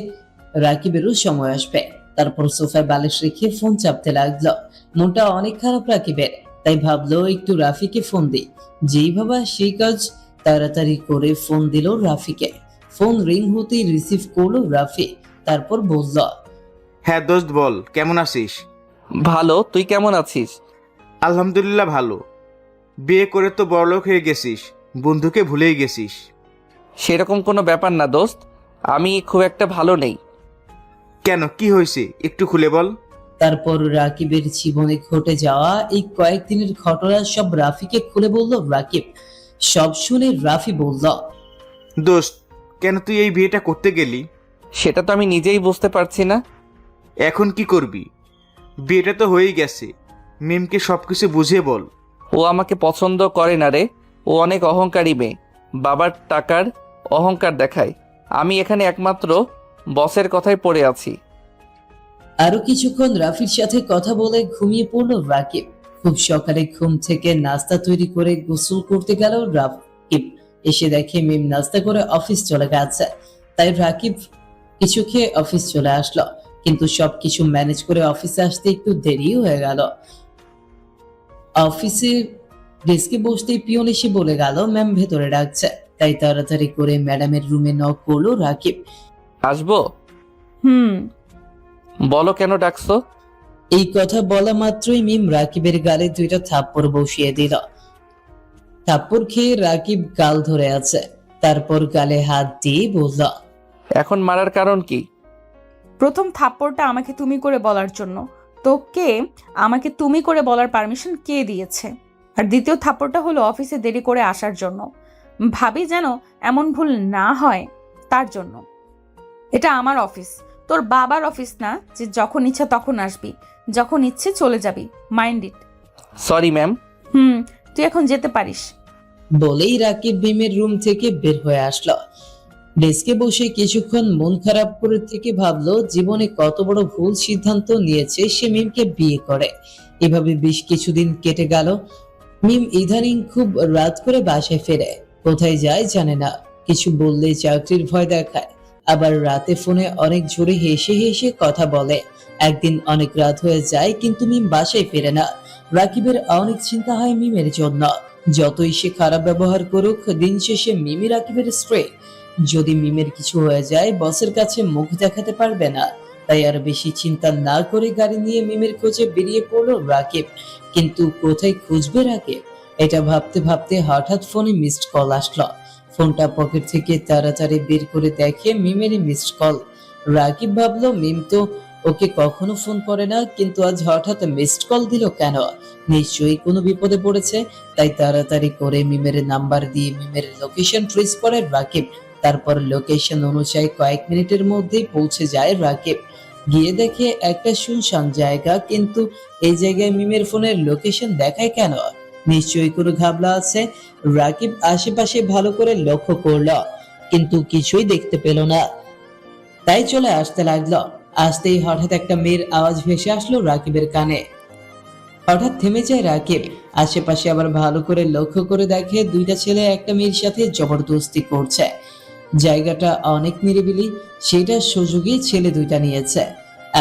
রাকিবেরও সময় আসবে। তারপর সোফায় বালিশ রেখে ফোন চাপতে লাগলো। মনটা অনেক খারাপ রাকিবের, তাই ভাবলো একটু রাফিকে ফোন দিই। যেই ভাবা সেই কাজ, তাড়াতাড়ি করে ফোন দিল রাফিকে। ফোন রিং হতেই রিসিভ করলো রাফি। তারপর বলল। হ্যাঁ দোস্ত বল, কেমন আছিস? ভালো, তুই কেমন আছিস? আলহামদুলিল্লাহ ভালো। বিয়ে করে তো বড়লোক হয়ে গেছিস, বন্ধুকে ভুলেই গেছিস। সেরকম কোনো ব্যাপার না দোস্ত, আমি খুব একটা ভালো নেই। কেন, কি হয়েছে একটু খুলে বল। তারপর রাকিবের জীবনে ঘটে যাওয়া এই কয়েকদিনের ঘটনা সব রাফিকে খুলে বলল রাকিব। সব শুনে রাফি বলল। দোস্ত, কেন তুই এই বিয়েটা করতে গেলি? সেটা তো আমি নিজেই বুঝতে পারছি না। এখন কি করবি? বিয়েটা তো হয়েই গেছে, মিমকে সবকিছু বুঝিয়ে বল। ও আমাকে পছন্দ করে না রে, ও অনেক অহংকারী মেয়ে, বাবার টাকার অহংকার দেখায়। আমি এখানে একমাত্র বসের কথাই পড়ে আছি। আরো কিছুক্ষণ রাফির সাথে কথা বলে ঘুমিয়ে পড়লো রাকিব। খুব সকালে ঘুম থেকে নাস্তা তৈরি করে গোসল করতে গেল রাকিব। এসে দেখে মিম নাস্তা করে অফিস চলে গেছে, তাই রাকিব কিছু খেয়ে অফিস চলে আসলো। কিন্তু সবকিছু ম্যানেজ করে অফিসে আসতে একটু দেরি হয়ে গেল। অফিসে ডেস্কে বসতেই পিয়ন এসে বলে গেল ম্যাম ভেতরে ডাকছে। তাই তাড়াতাড়ি করে ম্যাডামের রুমে নক করলো রাকিব। আসবো? বলো কেন ডাকছো? এই কথা বলা মাত্রই মিম রাকিবের গালে দুইটা থাপ্পড় বসিয়ে দিল। থাপ্পড় খেয়ে রাকিব গাল ধরে আছে। তারপর গালে হাত দিয়ে বলল। এখন মারার কারণ কি? প্রথম থাপ্পড়টা আমাকে তুমি করে বলার জন্য। তোকে আমাকে তুমি করে বলার পারমিশন কে দিয়েছে? আর দ্বিতীয় থাপ্পড়টা হলো অফিসে দেরি করে আসার জন্য। ভাবি যেন এমন ভুল না হয় তার জন্য। এটা আমার অফিস, তোর বাবার অফিস না যে যখন ইচ্ছা তখন আসবি, যখন ইচ্ছে চলে যাবি। Mind it. Sorry ma'am. তুই এখন যেতে পারিস। বলেই রাকিব মিমের রুম থেকে বের হয়ে আসলো। ডেস্কে বসে কিছুক্ষণ মন খারাপ করে থেকে ভাবলো জীবনে কত বড় ভুল সিদ্ধান্ত নিয়েছে সে মিমকে বিয়ে করে। এভাবে বেশ কিছুদিন কেটে গেল। মিম ইদানিং খুব রাত করে বাসায় ফেরে, কোথায় যায় জানে না, কিছু বললে চাকরির ভয় দেখায়, আবার রাতে ফোনে অনেক জোরে হেসে হেসে কথা বলে। একদিন অনেক রাত হয়ে যায় কিন্তু মিম বাসায় ফেরে না। রাকিবের অনেক চিন্তা হয় মিমের জন্য। যতই সে খারাপ ব্যবহার করুক, দিন শেষে মিমি রাকিবের স্ত্রী। যদি মিমের কিছু হয়ে যায় বসের কাছে মুখ দেখাতে পারবে না। তাই আর বেশি চিন্তা না করে গাড়ি নিয়ে মিমের খোঁজে বেরিয়ে পড়লো রাকিব। কিন্তু কোথায় খুঁজবে রাকিব, এটা ভাবতে ভাবতে হঠাৎ ফোনে মিসড কল আসলো। ফোনটা পকেট থেকে তাড়াতাড়ি বের করে দেখে মিমেরই মিসড কল। রাকিব ভাবলো মিম তো ওকে কখনো ফোন করে না, কিন্তু আজ হঠাৎ মিসড কল দিল কেন? নিশ্চয়ই কোনো বিপদে পড়েছে। তাই তাড়াতাড়ি করে মিমের নাম্বার দিয়ে মিমের লোকেশন ট্রেস করে রাকিব। তারপর লোকেশন অনুযায়ী কয়েক মিনিটের মধ্যেই পৌঁছে যায় রাকিব। গিয়ে দেখে একটা শুনশান জায়গা, কিন্তু এই জায়গায় মিমের ফোনের লোকেশন দেখায় কেন? নিশ্চয়ই কোনো ঘাবলা আছে। রাকিব আশেপাশে ভালো করে লক্ষ্য করলো, কিন্তু কিছুই দেখতে পেল না। তাই চলে আসতে লাগলো। আসতেই হঠাৎ একটা মেয়ের আওয়াজ ভেসে আসলো রাকিবের কানে। হঠাৎ থেমে যায় রাকিব। আশেপাশে আবার ভালো করে লক্ষ্য করে দেখে দুইটা ছেলে একটা মেয়ের সাথে জবরদস্তি করছে। জায়গাটা অনেক নিরিবিলি, সেটা সুযোগই ছেলে দুইটা নিয়েছে।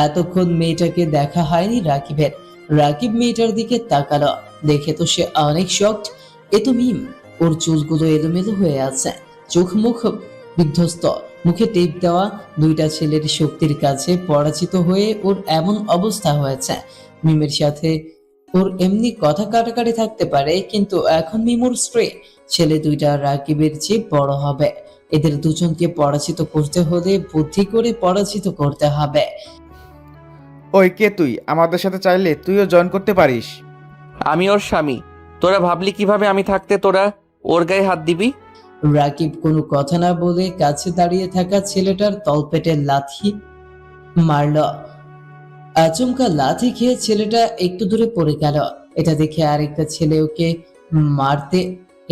এতক্ষণ মেয়েটাকে দেখা হয়নি রাকিবের। রাকিব মেয়েটার দিকে তাকালো, দেখে তো সে অনেক শকড। এ তো মিম। ওর চুলগুলো এলোমেলো হয়ে আছে, চোখ মুখ বিধ্বস্ত, মুখে টেপ দেওয়া। দুইটা ছেলের শক্তির কাছে পরাজিত হয়ে ওর এমন অবস্থা হয়েছে। মিমের সাথে ওর এমনি কথা কাটাকাটি থাকতে পারে, কিন্তু এখন মিমুর স্ত্রী। ছেলে দুইটা রাকিবের চেয়ে বড় হবে। এদের দুজনকে পরাজিত করতে হলে বুদ্ধি করে পরাজিত করতে হবে। ওই কে তুই? আমাদের সাথে চাইলে তুইও জয়েন করতে পারিস। আমি ওর স্বামী। তোরা ভাবলি কিভাবে আমি থাকতে তোরা ওর গায়ে হাত দিবি? রাকিব কোনো কথা না বলে কাছে দাঁড়িয়ে থাকা ছেলেটার তলপেটে লাথি মারল। আচমকা লাথি খেয়ে ছেলেটা একটু দূরে পড়ে গেল। এটা দেখে আরেকটা ছেলে ওকে মারতে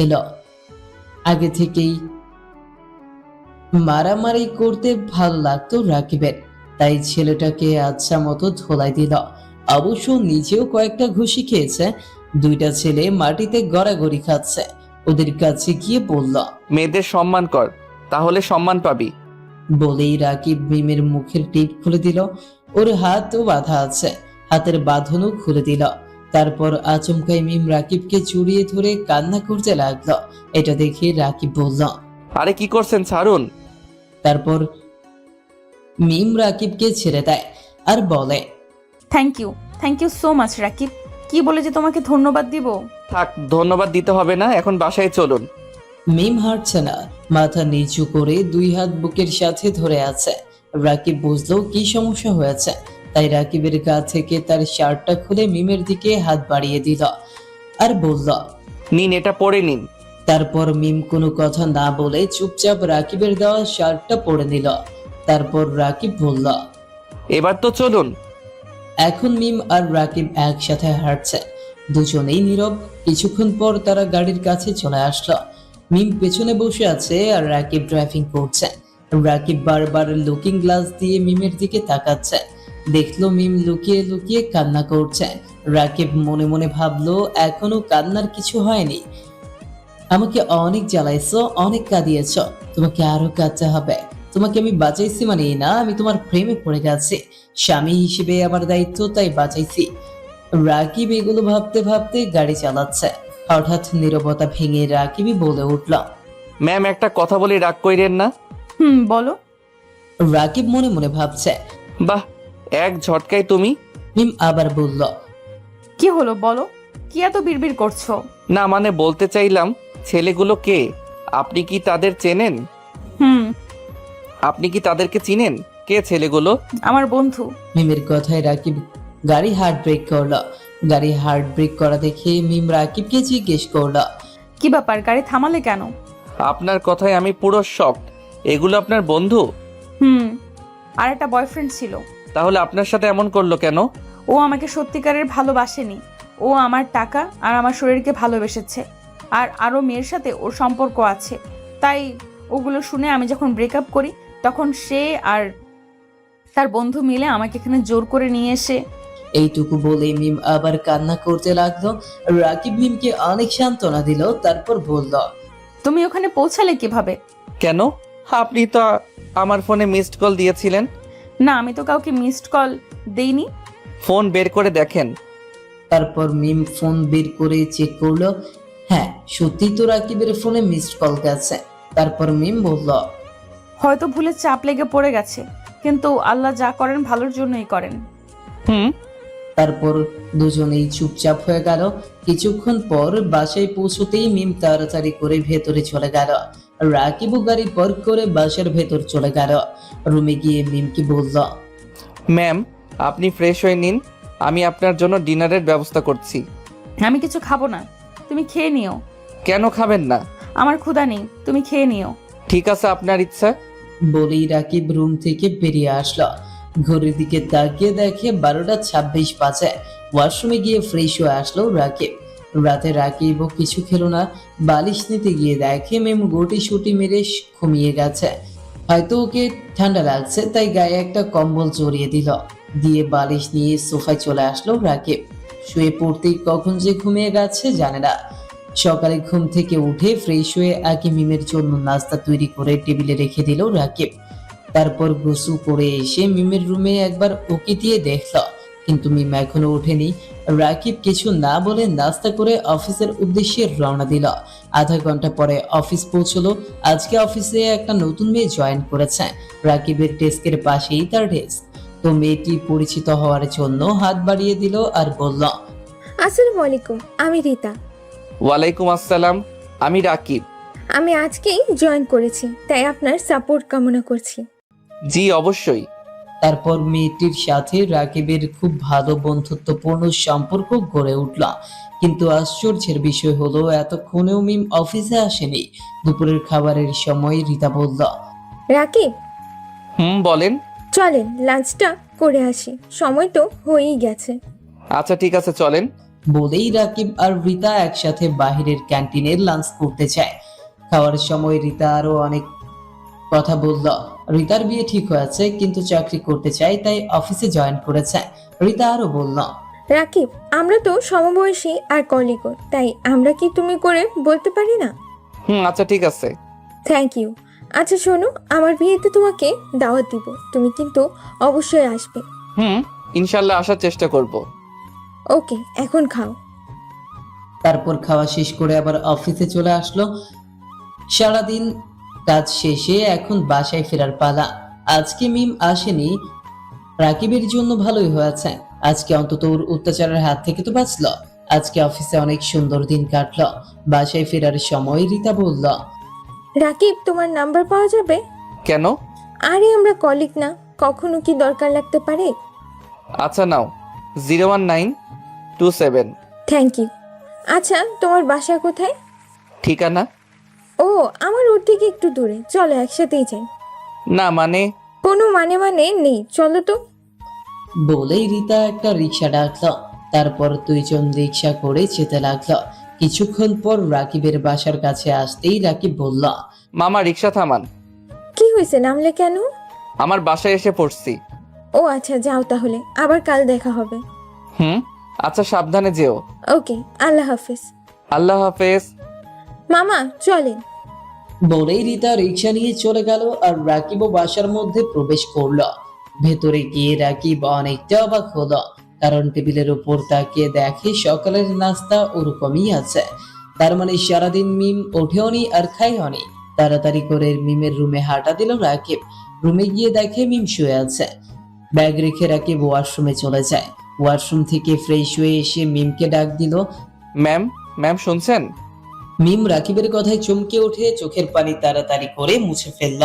এলো। আগে থেকেই মারামারি করতে ভালো লাগতো রাকিবের, তাই ছেলেটাকে আচ্ছা মতো ধোলাই দিল। অবশ্য নিজেও কয়েকটা ঘুষি খেয়েছে। দুইটা ছেলে মাটিতে গড়াগড়ি খাচ্ছে। ওদের কাছে গিয়ে বলল, মেয়েদের সম্মান কর, তাহলে সম্মান পাবি। বলেই রাকিব মিমের মুখের টিপ খুলে দিল। ওর হাতও বাঁধা আছে, হাতের বাঁধনও খুলে দিল। তারপর আচমকাই মিম রাকিবকে জড়িয়ে ধরে কান্না করতে লাগলো। এটা দেখে রাকিব বলল, আরে কি করছেন, ছাড়ুন। তারপর মিম রাকিবকে ছেড়ে দেয় আর বলে, thank you so much Rakib. কি বলে যে তোমাকে ধন্যবাদ দিব। থাক, ধন্যবাদ দিতে হবে না, এখন বাসায় চলুন। মিম হাঁটছে না, মাথা নিচু করে দুই হাত বুকের সাথে ধরে আছে। রাকিব বুঝলো কি সমস্যা হয়েছে, তাই রাকিবের গা থেকে তার শার্টটা খুলে মিমের দিকে হাত বাড়িয়ে দিল আর বলল। নিন, এটা পরে নিন। তারপর মিম কোনো কথা না বলে চুপচাপ রাকিবের দেওয়া শার্টটা পরে নিল। তারপর রাকিব বলল, এবার তো চলুন। এখন মিম আর রাকিব একসাথে হাঁটছে, দুজনেই নীরব। কিছুক্ষণ পর তারা গাড়ির কাছে চলে আসলো। মিম পেছনে বসে আছে আর রাকিব ড্রাইভিং করছে। রাকিব বারবার লুকিং গ্লাস দিয়ে মিমের দিকে তাকাচ্ছে। দেখলো মিম লুকিয়ে লুকিয়ে কান্না করছে। রাকিব মনে মনে ভাবলো এখনো কান্নার কিছু হয়নি। আমাকে অনেক জ্বালাইছো, অনেক কাঁদিয়েছো, তোমাকে আরো কাঁদতে হবে। তোমাকে আমি বাঁচাইছি মানে না আমি তোমার প্রেমে পড়ে গেছি। স্বামী হিসেবে আমার দায়িত্ব, তাই বাঁচাইছি। রাকিব এগুলো ভাবতে ভাবতে গাড়ি চালাচ্ছে। হঠাৎ নীরবতা ভেঙে রাকিবই বলে উঠল, ম্যাম, একটা কথা বলি, রাগ কইরেন না। বলো। রাকিব মনে মনে ভাবছে। বাহ, এক ঝটকায় তুমি। মিম আবার বলল, কি হলো বলো, কি এত বিড়বিড় করছো? না মানে বলতে চাইলাম, ছেলেগুলো কে? আপনি কি তাদের চেনেন? হুম আপনি কি তাদেরকে চিনেন? কে ছেলেগুলো? আমার বন্ধু। মিমের কথায় রাকিব গাড়ি হার্ট ব্রেক করলো। গাড়ি হার্ট ব্রেক করা দেখে মিম রাকিবকে জিজ্ঞেস করলো, কি ব্যাপার, গাড়ি থামালে কেন? আপনার কথায় আমি পুরো শকড। এগুলো আপনার বন্ধু? হুম আর একটা বয়ফ্রেন্ড ছিল। তাহলে আপনার সাথে এমন করলো কেন? ও আমাকে সত্যিকারের ভালোবাসেনি। ও আমার টাকা আর আমার শরীরকে ভালোবেসেছে। আর আরও মেয়ের সাথে ওর সম্পর্ক আছে। তাই ওগুলো শুনে আমি যখন ব্রেকআপ করি তখন সে আর তার বন্ধু মিলে আমাকে এখানে জোর করে নিয়ে এসে। এইটুকু বলে মিম আবার কান্না করতে লাগলো। রাকিব মিমকে অনেক সান্ত্বনা দিল, তারপর বলল, তুমি ওখানে পৌঁছালে কিভাবে? কেন? আপনি তো আমার ফোনে মিসড কল দিয়েছিলেন। না, আমি তো কাউকে মিসড কল দেইনি। ফোন বের করে দেখেন। তারপর মিম ফোন বের করে চেক করলো। হ্যাঁ, সত্যি তো রাকিবের ফোনে মিসড কল গেছে। তারপর মিম বলল, হয়তো ভুলে চাপ লেগে পড়ে গেছে, কিন্তু আল্লাহ যা করেন ভালোর জন্যই করেন। হুম। তারপর দুজনেই চুপচাপ হয়ে গেল। কিছুক্ষণ পর বাসায় পৌঁছতেই মিম তাড়াতাড়ি করে ভেতরে চলে গেল। রাকিবও গাড়ি পার্ক করে বাসার ভেতর চলে গেল। রুমে গিয়ে মিমকে বলল, ম্যাম, আপনি ফ্রেশ হয়ে নিন, আমি আপনার জন্য ডিনারের ব্যবস্থা করছি। আমি কিছু খাবো না, তুমি খেয়ে নিও। কেন খাবেন না? আমার ক্ষুধা নেই, তুমি খেয়ে নিও। ঠিক আছে, আপনার ইচ্ছা। বলেই রাকিব রুম থেকে বেরিয়ে আসলো। ঘড়ির দিকে তাকিয়ে দেখে 12:26 বাজে। ওয়াশরুমে গিয়ে ফ্রেশ হয়ে আসলো রাকিব। রাতে রাকিবও কিছু খেলো না। বালিশ নিতে গিয়ে দেখে মেম গুটি সুটি মেরে ঘুমিয়ে গেছে। হয়তো ওকে ঠান্ডা লাগছে, তাই গায়ে একটা কম্বল জড়িয়ে দিল। দিয়ে বালিশ নিয়ে সোফায় চলে আসলো রাকিব। শুয়ে পড়তেই কখন যে ঘুমিয়ে গেছে জানে না। সকালে ঘুম থেকে উঠে ফ্রেশ হয়ে আগে মিমের জন্য নাস্তা তৈরি করে টেবিলে রেখে দিল রাকিব। তারপর গোসল করে এসে মিমের রুমে একবার উকি দিয়ে দেখলো, কিন্তু মিম এখনো ওঠেনি। রাকিব কিছু না বলে নাস্তা করে অফিসের উদ্দেশ্যে রওনা দিল। আধা ঘন্টা পরে অফিস পৌঁছলো। আজকে অফিসে একটা নতুন মেয়ে জয়েন করেছে। রাকিবের ডেস্কের পাশেই তার ডেস্ক। তো মেয়েটি পরিচিত হওয়ার জন্য হাত বাড়িয়ে দিল আর বলল, আসসালামু আলাইকুম, আমি রীতা। ওয়ালাইকুম আসসালাম, আমি রাকিব। আমি আজকেই জয়েন করেছি, তাই আপনার সাপোর্ট কামনা করছি। জি অবশ্যই। তারপর মেয়েটির সাথে রাকিবের খুব ভালো বন্ধুত্বপূর্ণ সম্পর্ক গড়ে উঠল। কিন্তু আশ্চর্যের বিষয় হলো এতক্ষণেও মিম অফিসে আসেনি। দুপুরের খাবারের সময় রীতা বলল, রাকিব, বলেন। চলেন লাঞ্চটা করে আসি, সময় তো হয়েই গেছে। আচ্ছা ঠিক আছে, চলেন। বলেই রাকিব আর রীতা একসাথে বাহিরের ক্যান্টিনে লাঞ্চ করতে চায়। খাওয়ার সময় রীতা আরো অনেক কথা বলল। রীতার বিয়ে ঠিক হয়েছে, কিন্তু চাকরি করতে চায়, তাই অফিসে জয়েন করেছে। রীতা আরো বলল, রাকিব, আমরা তো সমবয়সী আর কলিগও, তাই আমরা কি তুমি করে বলতে পারি না? আচ্ছা ঠিক আছে। Thank you. আচ্ছা শোনো, আমার বিয়েতে তোমাকে দাওয়াত দিব, তুমি কিন্তু অবশ্যই আসবে। ইনশাল্লাহ আসার চেষ্টা করব। ওকে, এখন খাও। তারপর খাওয়া শেষ করে আবার অফিসে চলে আসলো। সারাদিন কাজ শেষে এখন বাসায় ফেরার পালা। আজকে মিম আসেনি, রাকিবের জন্য ভালোই হয়েছে। আজকে অন্তত ওর অত্যাচারের হাত থেকে তো বাঁচলো। আজকে অফিসে অনেক সুন্দর দিন কাটলো। বাসায় ফেরার সময় রীতা বলল, রাকিব, তোমার নাম্বার পাওয়া যাবে? কেন? আরে আমরা কলিগ না, কখনো কি দরকার লাগতে পারে। আচ্ছা নাও, 01927। Thank you. আচ্ছা, তোমার বাসা কোথায়? ঠিকানা? ও, আমার ওর থেকে একটু দূরে, চলো একসাথেই যাই। না মানে। কোনো মানে নেই, চলো তো। বলেই রীতা একটা রিক্সা ডাকলো। তারপর দুইজন রিক্সা করে যেতে লাগলো। কিছুক্ষণ পর রাকিবের বাসার কাছে আসতেই রাকিব বলল, মামা রিক্সা থামান। কি হয়েছে, নামলে কেন? আমার বাসায় এসে পড়ছি। ও আচ্ছা, যাও তাহলে, আবার কাল দেখা হবে। আচ্ছা সাবধানে যেও। ওকে, আল্লাহ হাফেজ। আল্লাহ হাফেজ। মামা চলেন। বলেই রীতা রিক্সা নিয়ে চলে গেল আর রাকিবও বাসার মধ্যে প্রবেশ করলো। ভেতরে গিয়ে রাকিব অনেকটা অবাক হলো, কারণ টেবিলের উপর তাকিয়ে দেখে সকালের নাস্তা ওরকমই আছে। তার মানে সারাদিন মিম ওঠেওনি আর খাইওনি। তাড়াতাড়ি করে মিমের রুমে হাঁটা দিল রাকিব। রুমে গিয়ে দেখে মিম শুয়ে আছে। ব্যাগ রেখে রাকিব ওয়াশরুমে চলে যায়। ওয়াশরুম থেকে ফ্রেশ হয়ে এসে মিমকে ডাক দিল। ম্যাম, ম্যাম শুনছেন? মিম রাকিবের কথায় চমকে উঠে চোখের পানি তাড়াতাড়ি করে মুছে ফেলল।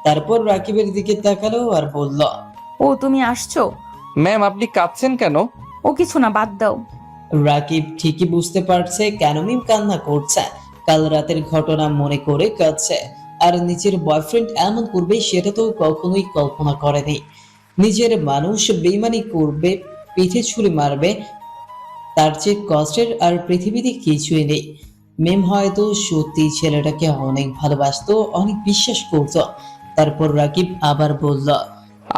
তারপর রাকিবের দিকে তাকালো আর বলল, ও তুমি আসছো? ম্যাম আপনি কাঁদছেন কেন? ও কিছু না, বাদ দাও। রাকিব ঠিকই বুঝতে পারছে কেন মিম কান্না করছে। কাল রাতের ঘটনা মনে করে কাঁদছে। আর নিজের বয়ফ্রেন্ড এমন করবে সেটা তো কখনোই কল্পনা করেনি। নিজের মানুষ বেইমানি করবে, পিঠে ছুরি মারবে, তার চেয়ে কষ্টের আর পৃথিবীতে কিছুই নেই। মিম হয়তো সত্যি ছেলেটাকে অনেক ভালোবাসতো, অনেক বিশ্বাস করত। তারপর রাকিব আবার বলল,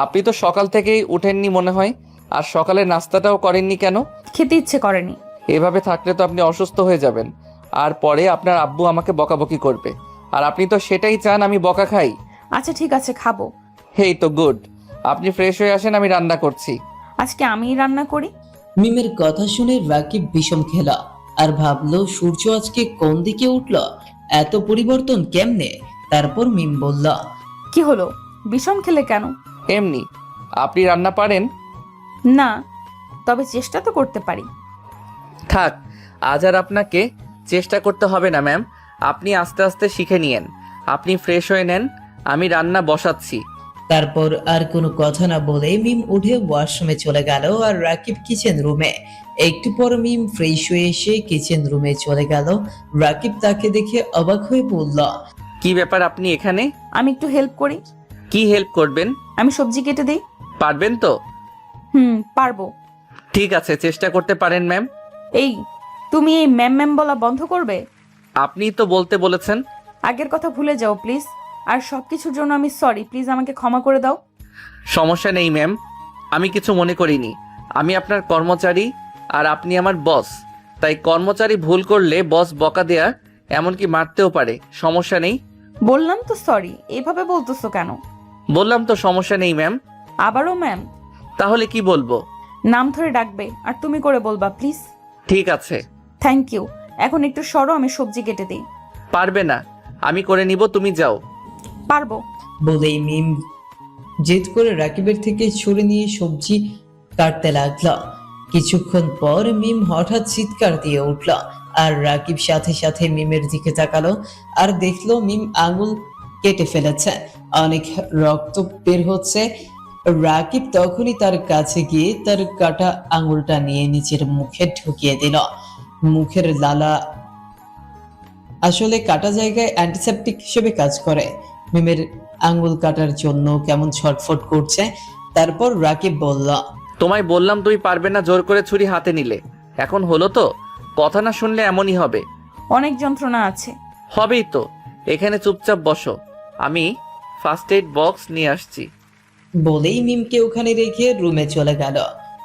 আপনি তো সকাল থেকেই উঠেননি মনে হয়, আর সকালে নাস্তাটাও করেননি কেন? খেতে ইচ্ছে করেনি। এভাবে থাকলে তো আপনি অসুস্থ হয়ে যাবেন, আর পরে আপনার আব্বু আমাকে বকাবকি করবে, আর আপনি তো সেটাই চান আমি বকা খাই। আচ্ছা ঠিক আছে, খাবো। হেই তো গুড, আপনি ফ্রেশ হয়ে আসেন, আমি রান্না করছি। আজকে আমিই রান্না করি। মিমের কথা শুনে রাকিব বিষম খেলা আর ভাবলো সূর্য আজকে কোন দিকে উঠল, এত পরিবর্তন কেমনে। তারপর মিম বলল, কি হলো, বিষম খেলে কেন? এমনি। আপনি রান্না পারেন? না, তবে চেষ্টা তো করতে পারি। থাক, আজ আর আপনাকে চেষ্টা করতে হবে না ম্যাম, আপনি আস্তে আস্তে শিখে নিয়েন। আপনি ফ্রেশ হয়ে নেন, আমি রান্না বসাচ্ছি। তারপর আর কোনো কথা না বলে মিম উঠে ওয়াশরুমে চলে গেল আর রাকিব কিচেন রুমে। একটু পর মিম ফ্রেশ হয়ে এসে কিচেন রুমে চলে গেল। রাকিব তাকে দেখে অবাক হয়ে বলল, কি ব্যাপার আপনি এখানে? আমি একটু হেল্প করি। কি হেল্প করবেন? আমি সবজি কেটে দিই। পারবেন তো? পারবো। ঠিক আছে, চেষ্টা করতে পারেন ম্যাম। এই, তুমি এই ম্যাম ম্যাম বলা বন্ধ করবে? আপনিই তো বলতে বলেছেন। আগের কথা ভুলে যাও প্লিজ। আর সবকিছুর জন্য আমি সরি, প্লিজ আমাকে ক্ষমা করে দাও। সমস্যা নেই ম্যাম, আমি কিছু মনে করিনি। আমি আপনার কর্মচারী আর আপনি আমার বস, তাই কর্মচারী ভুল করলে বস বকা দেয়া, এমনকি মারতেও পারে। সমস্যা নেই। বললাম তো সরি, এভাবে বলতেছো কেন? বললাম তো সমস্যা নেই ম্যাম। আবারও ম্যাম? তাহলে কি বলবো? নাম ধরে ডাকবে আর তুমি করে বলবা প্লিজ। ঠিক আছে। Thank you. এখন একটু সরো, আমি সবজি কেটে দিই। পারবে না, আমি করে নিব, তুমি যাও। পারবো। বলেই মিম জেদ করে রাকিবের থেকে ছুরি নিয়ে সবজি কাটতে লাগলো। কিছুক্ষণ পর মিম হঠাৎ চিৎকার দিয়ে উঠল আর রাকিব সাথে সাথে মিমের দিকে তাকালো আর দেখলো মিম আঙুল কেটে ফেলেছে, অনেক রক্ত বের হচ্ছে। রাকিব তখনই তার কাছে গিয়ে তার কাটা আঙুলটা নিয়ে নিজের মুখে ঢুকিয়ে দিল। মুখের লালা আসলে কাটা জায়গায় অ্যান্টিসেপটিক হিসেবে কাজ করে। মিমের আঙ্গুল কাটার জন্য কেমন ছটফট করছে। তারপর রাকিব বলল, তোমায় বললাম তুমি পারবে না, জোর করে ছুরি হাতে নিলে। এখন হলো তো? কথা না শুনলে এমনই হবে। অনেক যন্ত্রণা আছে। হবেই তো। এখানে চুপচাপ বসো, আমি ফার্স্ট এইড বক্স নিয়ে আসছি। বলেই মিমকে ওখানে রেখে রুমে চলে গেল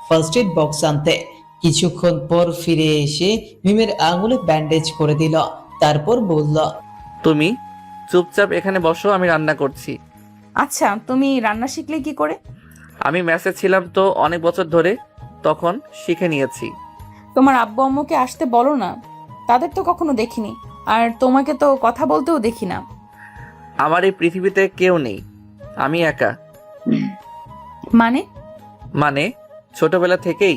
ফার্স্ট এড বক্স আনতে। কিছুক্ষণ পর ফিরে এসে মিমের আঙুলে ব্যান্ডেজ করে দিল। তারপর বলল, তুমি চুপচাপ এখানে বসো, আমি রান্না করছি। আচ্ছা, তুমি রান্না শিখলে কি করে? আমি মেসে ছিলাম তো অনেক বছর ধরে, তখন শিখে নিয়েছি। তোমার আব্বু আম্মুকে আসতে বলো না, তাদের তো কখনো দেখিনি, আর তোমাকে তো কথা বলতেও দেখি না। আমার এই পৃথিবীতে কেউ নেই, আমি একা। মানে? মানে ছোটবেলা থেকেই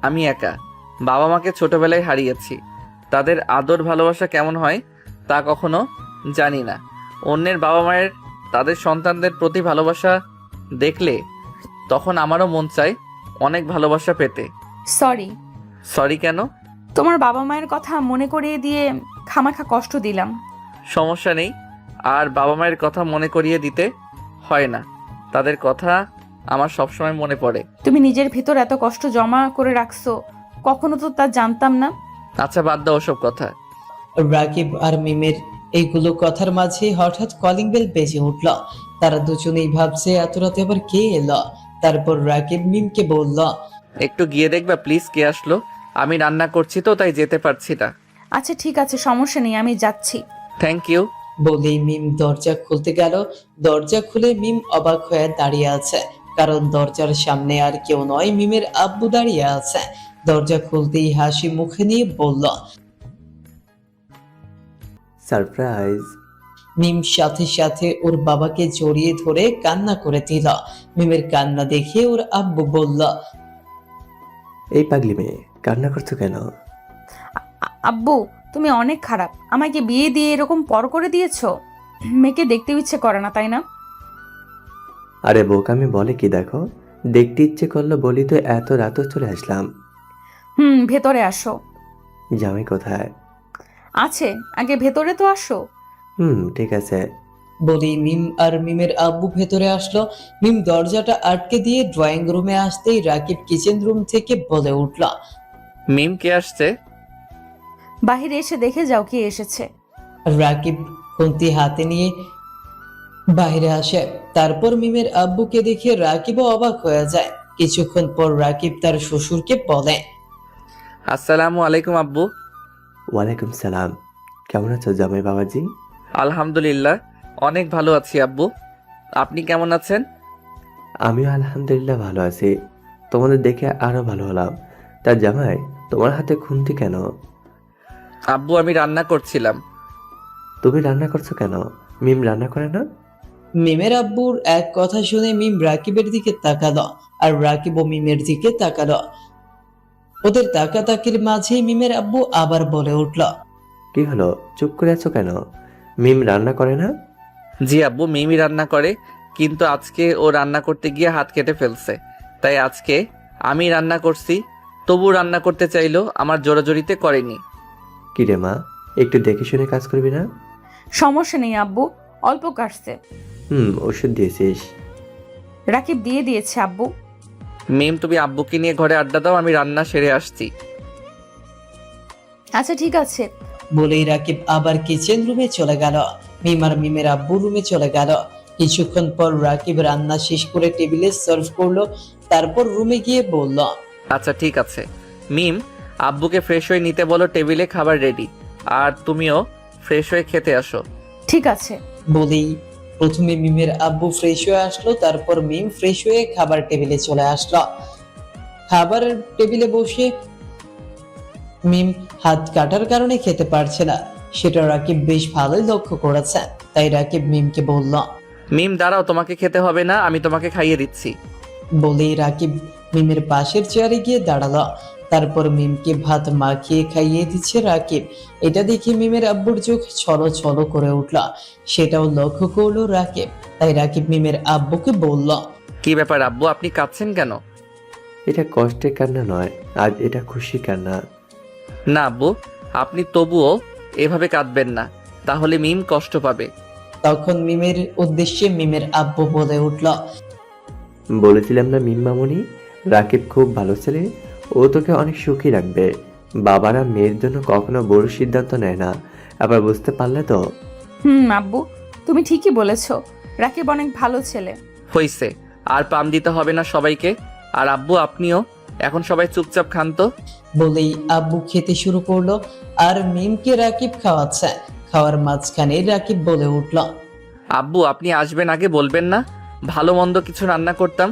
আমি একা। বাবা মাকে ছোটবেলায় হারিয়েছি। তাদের আদর ভালোবাসা কেমন হয় তা কখনো জানি না। অন্যের বাবা মায়ের তাদের সন্তানদের প্রতি ভালোবাসা দেখলে তখন আমারও মন চায় অনেক ভালোবাসা পেতে। সরি। সরি কেন? তোমার বাবা মায়ের কথা মনে করিয়ে দিয়ে খামাখা কষ্ট দিলাম। সমস্যা নেই, আর বাবা মায়ের কথা মনে করিয়ে দিতে হয় না। তাদের কথা আমার সবসময় মনে পড়ে। তুমি নিজের ভিতর এত কষ্ট জমা করে রাখছো, কখনো তো তা জানতাম না। আচ্ছা বাদ দাও ওসব কথা। রাকিব আর মিমের এইগুলো কথার মাঝে হঠাৎ কলিং বেল বেজে উঠল। তারা দুজনেই ভাবছে এত রাতে আবার কে এলো। তারপর রাকিব মিমকে বলল, একটু গিয়ে দেখবা প্লিজ কে আসলো? আমি রান্না করছি তো তাই যেতে পারছি না। আচ্ছা ঠিক আছে, সমস্যা নেই, আমি যাচ্ছি। Thank you. বলেই মিম দরজা খুলতে গেল। দরজা খুলে মিম অবাক হয়ে দাঁড়িয়ে আছে, কারণ দরজার সামনে আর কেউ নয়, মিমের আব্বু দাঁড়িয়ে আছে। দরজা খুলতেই হাসি মুখে নিয়ে বলল, সারপ্রাইজ। মিম সাথে সাথে ওর বাবাকে জড়িয়ে ধরে কান্না করে দিল। মিমের কান্না দেখে ওর আব্বু বলল, এই পাগলি মেয়ে কান্না করছো কেন? আব্বু, তুমি অনেক খারাপ। আমাকে বিয়ে দিয়ে এরকম পর করে দিয়েছো। মেয়েকে দেখতে ইচ্ছে করে না, তাই না? আরে বোকামি বলে কি, দেখো দেখতে ইচ্ছে করলো বলি তো এত রাতও চলে আসলাম। ভেতরে আসো। জামাই কোথায়? আছে, আগে ভেতরে তো আসো। ঠিক আছে। বলেই মিম আর মিমের আব্বু ভেতরে আসলো। মিম দরজাটা আটকে দিয়ে ড্রয়িং রুমে আসতেই রাকিব কিচেন রুম থেকে বলে উঠল, মিম কে আসছে? বাহিরে এসে দেখে যাও কে এসেছে। রাকিব খুন্তি হাতে নিয়ে বাইরে আসে। তারপর মিমের আব্বুকে দেখে রাকিবও অবাক হয়ে যায়। কিছুক্ষণ পর রাকিব তার শ্বশুরকে বলে, আসসালামু আলাইকুম আব্বু। ওয়ালাইকুম সালাম। কেমন আছো জামাই বাবাজি? আলহামদুলিল্লাহ, অনেক ভালো আছি আব্বু। আপনি কেমন আছেন? আমিও আলহামদুলিল্লাহ ভালো আছি। তোমাদের দেখে আরো ভালো হলাম। তা জামাই, তোমার হাতে খুন্তি কেন? আব্বু আমি রান্না করছিলাম। তুমি রান্না করছো কেন? মিম রান্না করে না? মিমের আব্বুর এক কথা শুনে মিম রাকিবের দিকে তাকালো, আর রাকিবও মিমের দিকে তাকালো। ওদের তাকাতাকির মাঝেই মিমের আব্বু আবার বলে উঠল, কি হলো, চুপ করে আছো কেন? মিম রান্না করে না? জি আব্বু, মিমি রান্না করে, কিন্তু আজকে ও রান্না করতে গিয়ে হাত কেটে ফেলছে, তাই আজকে আমি রান্না করছি। তবু রান্না করতে চাইলো, আমার জোরাজোরিতে করেনি। কি রে মা, একটু দেখে শুনে কাজ করবি না? সমস্যা নেই আব্বু, অল্প কাটছে। ওষুধ দিয়েছিস? রাকিব দিয়ে দিয়েছে আব্বু। মিম তুমি আব্বুকে নিয়ে ঘরে আড্ডা দাও, আমি রান্না সেরে আসছি। আচ্ছা ঠিক আছে। বলেই রাকিব আবার কিচেন রুমে চলে গেল। মিম আর মিমের আব্বু রুমে চলে গেল। কিছুক্ষণ পর রাকিব রান্না শেষ করে টেবিলে সার্ভ করলো। তারপর রুমে গিয়ে বলল, আচ্ছা ঠিক আছে। মিম, আব্বুকে ফ্রেশ হয়ে নিতে বলো, টেবিলে খাবার রেডি। আর তুমিও ফ্রেশ হয়ে খেতে আসো। ঠিক আছে। বলেই প্রথমে মিমের আব্বু ফ্রেশ হয়ে আসলো। তারপর মিম ফ্রেশ হয়ে খাবার টেবিলে চলে আসলো। খাবারের টেবিলে বসে মিম হাত কাটার কারণে খেতে পারছে না, সেটা রাকিব বেশ ভালোই লক্ষ্য করেছে। তাই রাকিব মিমকে বলল, মিম দাঁড়াও, তোমাকে খেতে হবে না, আমি তোমাকে খাইয়ে দিচ্ছি। বলেই রাকিব মিমের পাশের চেয়ারে গিয়ে দাঁড়ালো। তারপর মিমকে ভাত মাখিয়ে খাইয়ে দিচ্ছে রাকিব। এটা দেখে মিমের আব্বুর চোখ ছলো ছলো করে উঠল। সেটাও লক্ষ্য করলো রাকিব। তাই রাকিব মিমের আব্বুকে বলল, কি ব্যাপার আব্বু, আপনি কাঁদছেন কেন? এটা কষ্টের কান্না নয়, আজ এটা খুশি কান্না। না আব্বু, আপনি তবুও এভাবে কাঁদবেন না, তাহলে মিম কষ্ট পাবে। তখন মিমের উদ্দেশ্যে মিমের আব্বু বলে উঠল, বলেছিলাম না মিম মামুনি, রাকিব খুব ভালো ছেলে, ও তোকে অনেক সুখী রাখবে। বাবারা মেয়ের জন্য কখনো বড় সিদ্ধান্ত নেয় না, আবার বুঝতে পারলে তো? আব্বু, তুমি ঠিকই বলেছো, রাকিব অনেক ভালো ছেলে। হইছে, আর পাম দিতে হবে না সবাইকে। আর আব্বু আপনিও এখন সবাই চুপচাপ খান তো। বলেই আব্বু খেতে শুরু করলো। আর মিমকে রাকিব খাওয়াচ্ছে। খাওয়ার মাঝখানে রাকিব বলে উঠল, আব্বু আপনি আসবেন আগে বলবেন না? ভালো মন্দ কিছু রান্না করতাম,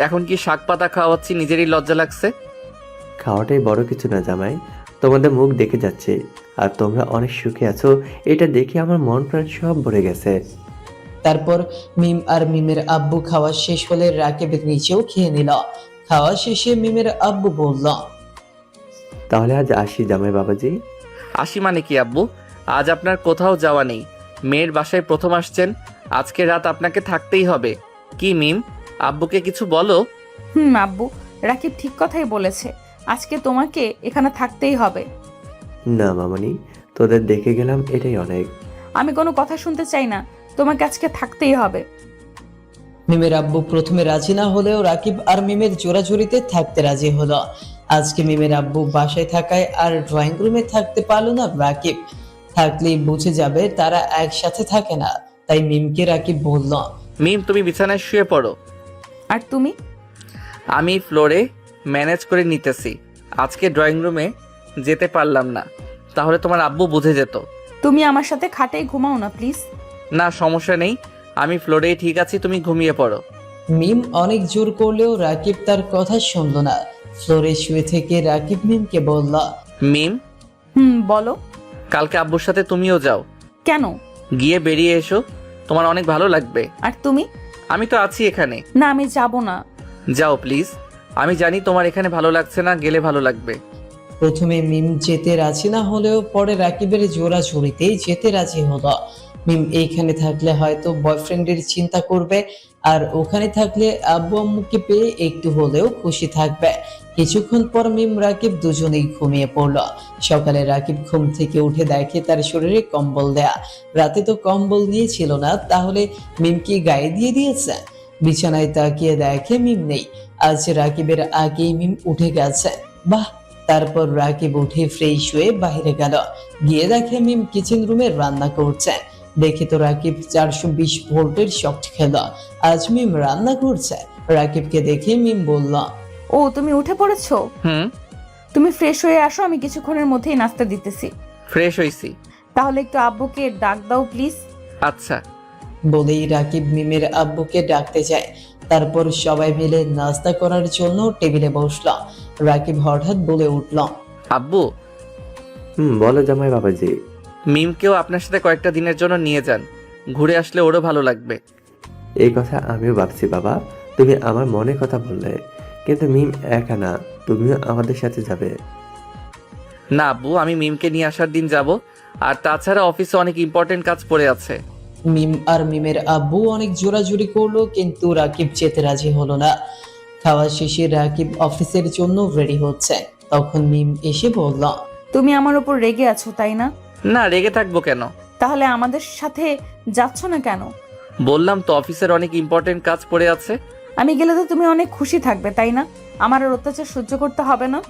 এখন কি শাক পাতা খাওয়াচ্ছি, নিজেরই লজ্জা লাগছে। খাওয়াটাই বড় কিছু না জামাই, তোমাদের মুখ দেখে যাচ্ছে আর তোমরা অনেক সুখে আছো, এটা দেখে আমার মন প্রাণ সব ভরে গেছে। তারপর মিম আর মিমের আব্বু খাওয়া শেষ হলে রাকিবের নিচেও খেয়ে নিল। খাওয়া শেষে মিমের আব্বু বলল, তাহলে আজ আসি জামাই বাবাজি। আসি মানে কি আব্বু? আজ আপনার কোথাও যাওয়া নেই, মেয়ের বাসায় প্রথম আসছেন, আজকে রাত আপনাকে থাকতেই হবে। কি মিম, আব্বুকে কিছু বলো। আব্বু, রাকিব ঠিক কথাই বলেছে, আজকে তোমাকে এখানে থাকতেই হবে। না মামনি, তোদের দেখে গেলাম এটাই অনেক। আমি কোনো কথা শুনতে চাই না, তোমাকে আজকে থাকতেই হবে। মিমের আব্বু প্রথমে রাজি না হলেও রাকিব আর মিমের জোরাজুরিতে থাকতে রাজি হলো। আজকে মিমের আব্বু বাসায় থাকায় আর ড্রয়িং রুমে থাকতে পারলো না রাকিব। থাকলেই বুঝে যাবে তারা একসাথে থাকে না। তাই মিমকে রাকিব বলল, মিম তুমি বিছানায় শুয়ে পড়ো, আর তুমি? আমি ফ্লোরে ম্যানেজ করে নিতেছি। আজকে ড্রয়িং রুমে যেতে পারলাম না, তাহলে তোমার আব্বু বুঝে যেত। তুমি আমার সাথে খাটেই ঘুমাও না প্লিজ। না সমস্যা নেই, আমি ফ্লোরেই ঠিক আছি, তুমি ঘুমিয়ে পড়ো। মিম অনেক জোর করলেও রাকিব তার কথা শুনলো না। ফ্লোরে শুয়ে থেকে রাকিব মিমকে বলল, মিম, বলো। কালকে আব্বুর সাথে তুমিও যাও। কেন? গিয়ে বেরিয়ে এসো, তোমার অনেক ভালো লাগবে। আর তুমি? আমি তো আছি এখানে। না, আমি যাব না। যাও প্লিজ, আমি জানি তোমার এখানে ভালো লাগছে না, গেলে ভালো লাগবে। প্রথমে মিম যেতে রাজি না হলেও পরে রাকিবের জোরাজুরিতেই যেতে রাজি হলো। মিম এইখানে থাকলে হয়তো বয়ফ্রেন্ডের চিন্তা করবে, আর ওখানে থাকলে আব্বু আম্মুকে পেয়ে একটু হলেও খুশি থাকবে। কিছুক্ষণ পর মিম রাকিব দুজনেই ঘুমিয়ে পড়ল। সকালে রাকিব ঘুম থেকে উঠে দেখে তার শরীরে কম্বল দেয়া। রাতে তো কম্বল নিয়েছিল না, তাহলে মিম কি গায়ে দিয়ে দিয়েছে? বিছানায় তাকিয়ে দেখে মিম নেই। আজ রাকিবের আগেই মিম উঠে গেছে। বাহ! তারপর রাকিব উঠে ফ্রেশ হয়ে বাইরে গেল। গিয়ে দেখে মিম কিচেন রুমে রান্না করছে। দেখে তো রাকিব 420 ভোল্টের শক খেল। আজ মিম রান্না করছে। রাকিবকে দেখে মিম বলল, ও তুমি উঠে পড়েছো? হুম, তুমি ফ্রেশ হয়ে আসো, আমি কিছুক্ষণের মধ্যেই নাস্তা দিতেছি। ফ্রেশ হইছি। তাহলে একটু আব্বুকে ডাক দাও প্লিজ। আচ্ছা। বলেই রাকিব মিমের আব্বুকে ডাকতে যায়। তারপর সবাই মিলে নাস্তা করার জন্য টেবিলে বসল। রাকিব হঠাৎ বলে উঠল, আব্বু, বলো জামাই বাবাজি। মিমকেও আপনার সাথে কয়েকটা দিনের জন্য নিয়ে যান, ঘুরে আসলে ওরও ভালো লাগবে। এই কথা আমিও ভাবছি বাবা, তুমি আমার মনে কথা বললে, কিন্তু মিম একা না, তুমিও আমাদের সাথে যাবে। না আব্বু, আমি মিমকে নিয়ে আসার দিন যাব, আর তাছাড়া অফিসে অনেক ইম্পর্টেন্ট কাজ পড়ে আছে। মিম আর মিমের আব্বু অনেক জোরাজুরি করলো, কিন্তু রাকিব যেতে রাজি হলো না। খাওয়া শেষে রাকিব অফিসের জন্য রেডি হচ্ছে। তখন মিম এসে বলল, তুমি আমার উপর রেগে আছো তাই না? না, রেগে থাকবো কেন? তাহলে আমাদের সাথে যাচ্ছ না কেন? বললাম তো অফিসের অনেক ইম্পর্টেন্ট কাজ পড়ে আছে। আমি গেলে তো তুমি অনেক খুশি থাকবে তাই না? আমার আর অত্যাচার সহ্য করতে হবে না।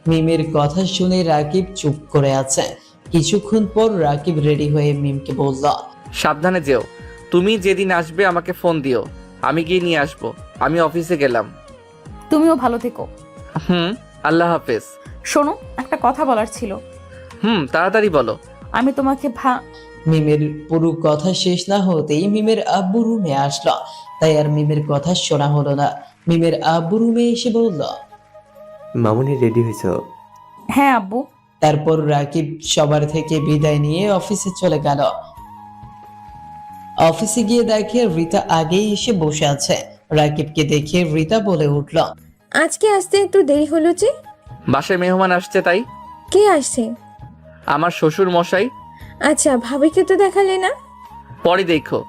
মিমের কথা শুনে রাকিব চুপ করে আছে। কিছুক্ষণ পর রাকিব রেডি হয়ে মিমকে বলল, সাবধানে যেও, তুমি যেদিন আসবে আমাকে ফোন দিও, আমি গিয়ে নিয়ে আসবো। আমি অফিসে গেলাম। তুমিও ভালো থেকো। হুম, আল্লাহ হাফেজ। শোনো, একটা কথা বলার ছিল। তাড়াতাড়ি বলো। আমি তোমাকে মিমের পুরো কথা শেষ না হতেই মিমের আব্বু রুমে আসলো। তাই আর মিমের কথা শোনা হলো না। মিমের আব্বু রুমে এসে বলল, মামুনি রেডি হয়েছ? হ্যাঁ আব্বু। তারপর রাকিব সবার থেকে বিদায় নিয়ে অফিসে চলে গেল। অফিসে গিয়ে দেখে রিতা আগেই এসে বসে আছে। রাকিবকে দেখে রিতা বলে উঠল, আজকে আসতে একটু দেরি হলো যে? বাসায় মেহমান আসছে তাই। কে আসছে? আমার শ্বশুর মশাই। আচ্ছা, ভাবিকে তো দেখালে না। পরে দেখো,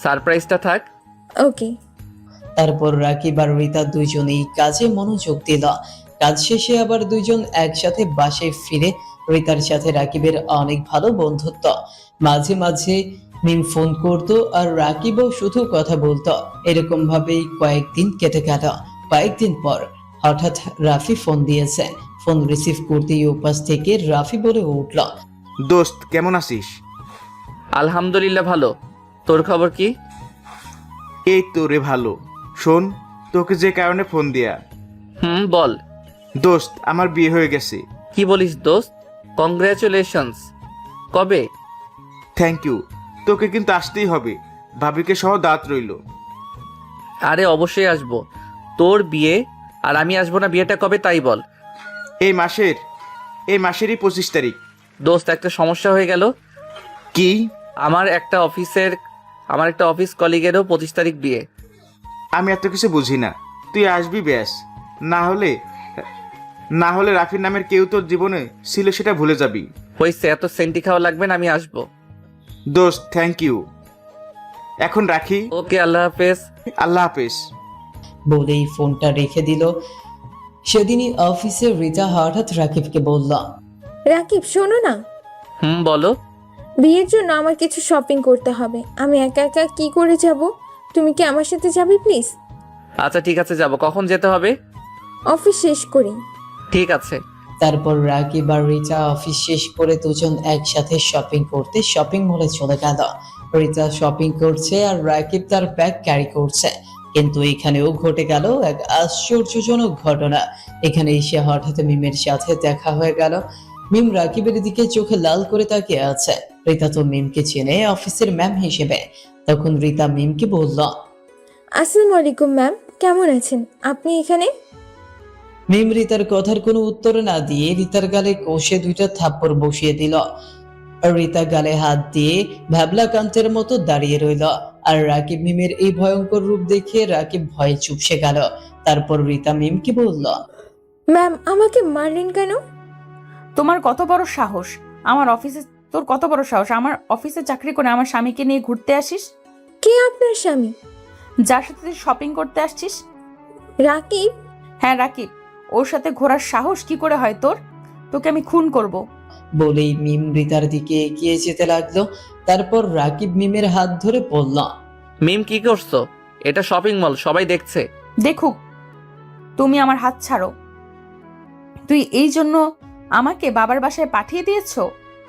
সারপ্রাইজটা থাক। ওকে। তারপর রাকিব আর রিতা দুইজনেই কাজে মনোযোগ দিল। কাজ শেষে আবার দুইজন একসাথে বাসায় ফিরে। রিতার সাথে রাকিবের অনেক ভালো বন্ধুত্ব। মাঝে মাঝে মিম ফোন করতো আর রাকিবও শুধু কথা বলতো। এরকম ভাবেই কয়েকদিন কেটে গেল। কয়েকদিন পর হঠাৎ রাফি ফোন দিয়েছে। ফোন রিসিভ করতেই উপাস থেকে রাফি বলে উঠল, দোস্ত কেমন আছিস? আলহামদুলিল্লাহ ভালো, তোর খবর কি? এই তো রে ভালো। শোন, তোকে যে কারণে ফোন দিয়া। বল। দোস্ত আমার বিয়ে হয়ে গেছে। কি বলিস দোস্ত? কংগ্রাচুলেশনস। কবে? Thank you. তোকে কিন্তু আসতেই হবে, ভাবিকে সহ দাঁত রইল। আরে অবশ্যই আসবো। তোর বিয়ে আর আমি আসবো না? বিয়েটা কবে তাই বল। এই মাসেরই 25 তারিখ। দোস্ত, একটা সমস্যা হয়ে গেল। কি? আমার একটা অফিস কলিগেরও 25 তারিখ বিয়ে। আমি এত কিছু বুঝি না, তুই আসবি ব্যাস। না হলে রাফির নামের কেউ তোর জীবনে ছিল সেটা ভুলে যাবি। হয়েছে, এত সেন্টি খাওয়া লাগবে না, আমি আসবো। দোস্ত থ্যাংক ইউ। এখন রাখি। ওকে, আল্লাহ হাফেজ। আল্লাহ হাফেজ। বলেই ফোনটা রেখে দিল। সেদিনই অফিসে রিতা হঠাৎ রাকিবকে বলল, রাকিব শোনো না, বলো। বিয়ের জন্য আমার কিছু শপিং করতে হবে। আমি একা একা কি করে যাব? তুমি কি আমার সাথে যাবে প্লিজ? আচ্ছা ঠিক আছে, যাব। কখন যেতে হবে? অফিস শেষ করি। ঠিক আছে। তারপর রাকিব আর রিতা অফিস শেষ করে দুজন একসাথে শপিং করতে শপিং মলে চলে গেল। রিতা শপিং করছে আর রাকিব তার ব্যাগ ক্যারি করছে। কিন্তু এখানেও ঘটে গেল এক আশ্চর্যজনক ঘটনা। এখানে এসে হঠাৎ মিমের সাথে দেখা হয়ে গেল। মিম রাকিবের দিকে চোখে লাল করে তাকিয়ে আছে। রিতা তো মিমকে চেনে অফিসের ম্যাম হিসেবে। তখন রিতা মিমকে বলল, আসসালামু আলাইকুম ম্যাম, কেমন আছেন আপনি? এখানে মিম রিতার কথার কোনো উত্তর না দিয়ে রিতার গালে কষে দুইটা থাপ্পড় বসিয়ে দিল। রিতা গালে হাত দিয়ে ভ্যাবলা কান্তের মতো দাঁড়িয়ে রইল। আর রাকিব মিমের এই ভয়ঙ্কর রূপ দেখে রাকিব ভয়ে চুপসে গেল। তারপর রিতা মিমকে বলল, ম্যাম আমাকে মারলেন কেন? তোমার কত বড় সাহস? তোর কত বড় সাহস আমার অফিসে চাকরি করে আমার স্বামীকে নিয়ে ঘুরতে আসিস? কে আপনার স্বামী? যার সাথে তুই শপিং করতে আসছিস? রাকিব, হ্যাঁ রাকিব। ওর সাথে ঘোরার সাহস কি করে হয় তোর? তোকে আমি খুন করব। বলেই মিম রিতার দিকে এগিয়ে যেতে লাগলো। তারপর রাকিব মিমের হাত ধরে বলল, মিম কি করছো? এটা শপিং মল, সবাই দেখছে। দেখুক, তুমি আমার হাত ছাড়ো। তুই এই জন্য আমাকে বাবার বাসায় পাঠিয়ে দিয়েছো,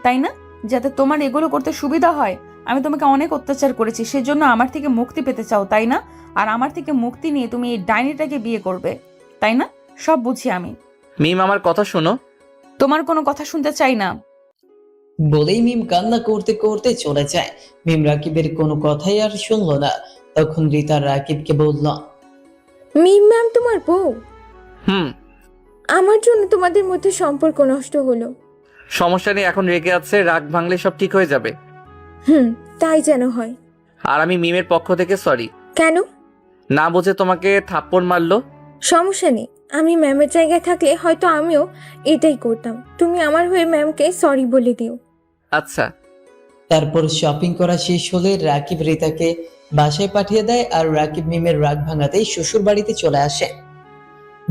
তাই না? যাতে তোমার এগুলো করতে সুবিধা হয়। আমি তোমাকে অনেক অত্যাচার করেছি, সেজন্য আমার থেকে মুক্তি পেতে চাও, তাই না? আর আমার থেকে মুক্তি নিয়ে তুমি এই ডাইনিটাকে বিয়ে করবে, তাই না? সব বুঝি আমি। মিম আমার কথা শোনো। তোমার কোনো কথা শুনতে চাই না। বলেই মিম কান্না করতে করতে চলে যায়। মিম রাকিবের কোনো কথাই আর শুনলো না। তখন রিতা রাকিবকে বলল, মিম ম্যাম তোমার বউ? হুম। আমার জন্য তোমাদের মধ্যে সম্পর্ক নষ্ট হলো। সমস্যা নেই, এখন রেগে আছে, রাগ ভাঙলে সব ঠিক হয়ে যাবে। তাই যেন হয়। আর আমি মিমের পক্ষ থেকে সরি। কেন? না বুঝে তোমাকে থাপ্পড় মারলো। সমস্যা নেই, আমি ম্যামের জায়গায় থাকলে হয়তো আমিও এটাই করতাম। তুমি আমার হয়ে ম্যামকে সরি বলে দিও। আচ্ছা। তারপর শপিং করা শেষ হলে রাকিব রিতাকে বাসায় পাঠিয়ে দেয় আর রাকিব মিমের রাগ ভাঙাতেই শ্বশুর বাড়িতে চলে আসে।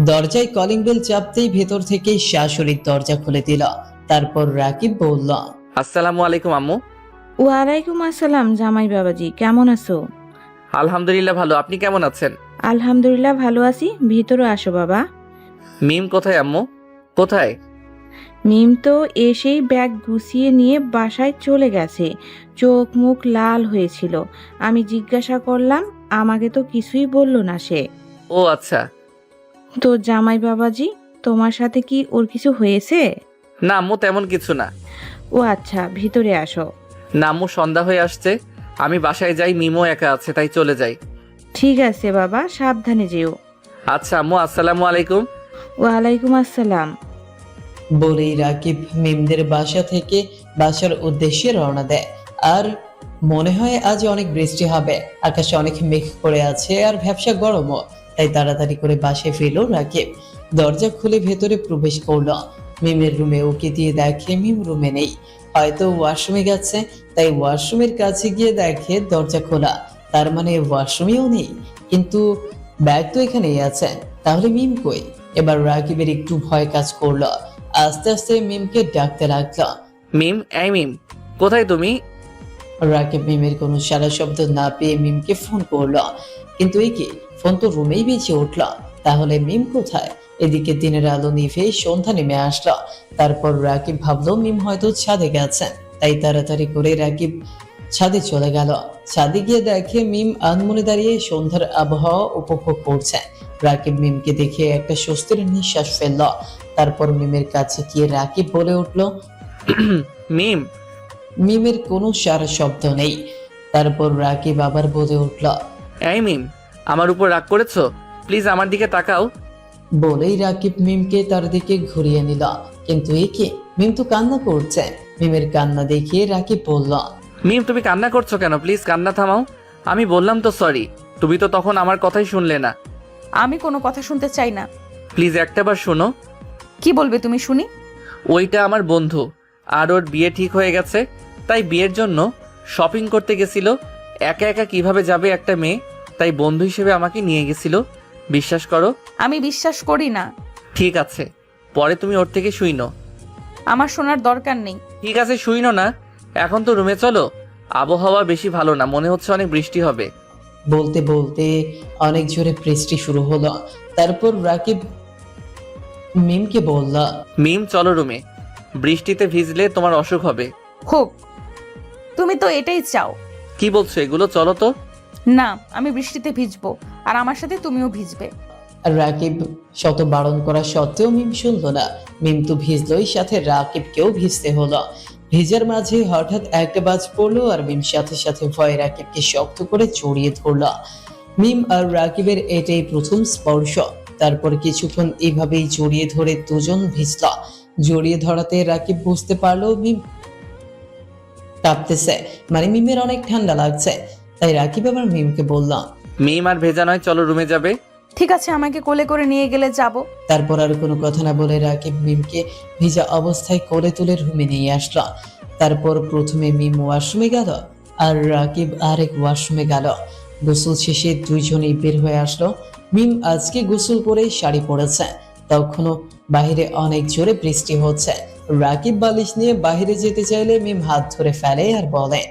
দরজায় কলিং বেল চাপতেই ভেতর থেকেই শাশুড়ির দরজা খুলে দিল। তারপর রাকিব বলল, আসসালামু আলাইকুম আম্মু। ওয়ালাইকুম আসসালাম জামাই বাবাজি, কেমন আছো? আলহামদুলিল্লাহ ভালো, আপনি কেমন আছেন? আলহামদুলিল্লাহ ভালো আছি, ভিতরে আসো বাবা। মিম কোথায় আম্মু? কোথায়? মিম তো এসেই ব্যাগ গুছিয়ে নিয়ে বাসায় চলে গেছে। চোখ মুখ লাল হয়েছিল, আমি জিজ্ঞাসা করলাম, আমাকে তো কিছুই বলল না সে। ও আচ্ছা। তো জামাই বাবাজি, তোমার সাথে কি ওর কিছু হয়েছে? না আম্মু, তেমন কিছু না। ও আচ্ছা, ভিতরে আসো। না আম্মু, সন্ধ্যা হয়ে আসছে, আমি বাসায় যাই, মিমও একা আছে, তাই চলে যাই। ঠিক আছে বাবা, সাবধানে যেও। আচ্ছা আম্মু, আসসালামু আলাইকুম। ওয়ালাইকুম আসসালাম। বলেই রাকিব মিমদের বাসা থেকে বাসার উদ্দেশ্যে রওনা দেয়। আর মনে হয় আজ অনেক বৃষ্টি হবে, আকাশে অনেক মেঘ করে আছে আর ভ্যাপসা গরমও। তাই তাড়াতাড়ি করে বাসায় ফিরল রাকিব। দরজা খুলে ভেতরে প্রবেশ করলো। মিমের রুমে ওকে দিয়ে দেখে মিম রুমে নেই, হয়তো ওয়াশরুমে গেছে। তাই ওয়াশরুমের কাছে গিয়ে দেখে দরজা খোলা, তার মানে ওয়াশরুমেও নেই। কিন্তু ব্যাগ তো এখানেই আছে, তাহলে মিম কই? এবার রাকিবের একটু ভয় কাজ করলো। আস্তে আস্তে মিমকে ডাকতে লাগলো। মিম, এই মিম, কোথায় তুমি? রাকিব মিমের কোনো সারা শব্দ না পেয়ে মিমকে ফোন করলো, কিন্তু এই কি, ফোন তো রুমেই বেঁচে উঠলো। তাহলে মিম কোথায়? এদিকে দিনের আলো নিভে সন্ধ্যা নেমে আসলো। তারপর রাকিব ভাবলো মিম হয়তো ছাদে গেছে, তাই তাড়াতাড়ি করে রাকিব ছাদে চলে গেল। ছাদে গিয়ে দেখে মিম আনমনে দাঁড়িয়ে সন্ধ্যার আবহাওয়া উপভোগ করছে। রাকিব মিমকে দেখে একটা স্বস্তির নিঃশ্বাস ফেললো। তারপর মিমের কাছে গিয়ে রাকিব বলে উঠলো, মিম। মিমের কোনো সারা শব্দ নেই। তারপর রাকিব আবার বলে উঠল, এই মিম, আমার উপর রাগ করেছো? প্লিজ আমার দিকে তাকাও। বলেই রাকিব মিমকে তার দিকে ঘুরিয়ে নিল। কিন্তু এ কি, মিম তো কান্না করছে। মিমের কান্না দেখে রাকিব বলল, মিম তুমি কান্না করছো কেন? প্লিজ কান্না থামাও। আমি বললাম তো সরি, তুমি তো তখন আমার কথাই শুনলে না। আমি কোনো কথা শুনতে চাই না। প্লিজ একটাবার শোনো। কি বলবে তুমি শুনি? ওইটা আমার বন্ধু, আর ওর বিয়ে ঠিক হয়ে গেছে, তাই বিয়ের জন্য শপিং করতে গেছিল। একা একা কিভাবে যাবে একটা মেয়ে, তাই বন্ধু হিসেবে আমাকে নিয়ে গেছিল। বিশ্বাস করো। আমি বিশ্বাস করি না। ঠিক আছে, পরে তুমি ওর থেকে শুইনো। আমার শোনার দরকার নেই। ঠিক আছে, শুইনো না। এখন তো রুমে চলো, আবহাওয়া বেশি ভালো না, মনে হচ্ছে অনেক বৃষ্টি হবে। বলতে বলতে অনেক জোরে বৃষ্টি শুরু হলো। তারপর রাকিব মিমকে বলল, মিম চলো রুমে, বৃষ্টিতে ভিজলে তোমার অসুখ হবে। হোক, তুমি তো এটাই চাও। কি বলছো এগুলো? চলো তো। না, আমি বৃষ্টিতে ভিজবো, আর আমার সাথে তুমিও ভিজবে। রাকিব শত বারণ করা সত্ত্বেও মিম শুনলো না। মিম তো ভিজলোই, সাথে রাকিবকেও ভিজতে হলো। ভিজার মাঝে হঠাৎ একটা বাজ পড়লো আর মিম সাথে সাথে ভয়ে রাকিবকে শক্ত করে জড়িয়ে ধরলো। মিম আর রাকিবের এটাই প্রথম স্পর্শ। তারপর কিছুক্ষণ এভাবেই জড়িয়ে ধরে দুজন ভিজল। জড়িয়ে ধরাতে রাকিব বুঝতে পারলো মিম কাঁপতেছে, মানে মিমের অনেক ঠান্ডা লাগছে। তাই রাকিব আবার মিমকে বলল, মিম আর ভেজা নয়, চলো রুমে যাবে। ঠিক আছে, আমাকে কোলে করে নিয়ে গেলে যাব। তারপর আর কোনো কথা না বলে রাকিব মিমকে ভিজা অবস্থায় কোলে তুলে রুমে নিয়ে আসলো। তারপর প্রথমে মিম ওয়াশরুমে গেল আর রাকিব আরেক ওয়াশরুমে গেল। গোসল শেষে দুইজনেই বের হয়ে আসলো। মিম আজকে গোসল করে শাড়ি পরেছে, তখনও বাইরে অনেক জোরে বৃষ্টি হচ্ছে। রাকিব বালিশ নিয়ে বাইরে যেতে চাইলে মিম হাত ধরে ফেলে আর বলে,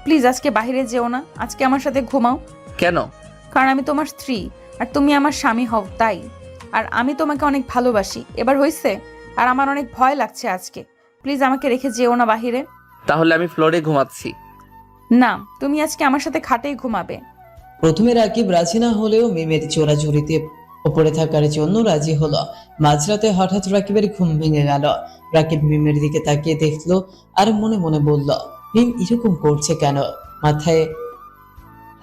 প্লিজ আজকে বাইরে যেও না, আজকে আমার সাথে ঘুমাও। কেন? কারণ আমি তোমার স্ত্রী আর তুমি আমার স্বামী হও, তাই। আর আমি তোমাকে অনেক ভালোবাসি, এবার হইছে। আর আমার অনেক ভয় লাগছে আজকে, প্লিজ আমাকে রেখে যেও না বাহিরে। তাহলে আমি ফ্লোরে ঘুমাচ্ছি। না, তুমি আজকে আমার সাথে খাটেই ঘুমাবে। প্রথমে রাকিব রাজি না হলেও মিমের জোরাজুরিতে উপরে থাকার জন্য রাজি হলো। মাঝরাতে হঠাৎ রাকিবের ঘুম ভেঙে গেল। রাকিব মিমের দিকে তাকিয়ে দেখলো আর মনে মনে বলল, মিম এরকম করছে কেন? মাথায়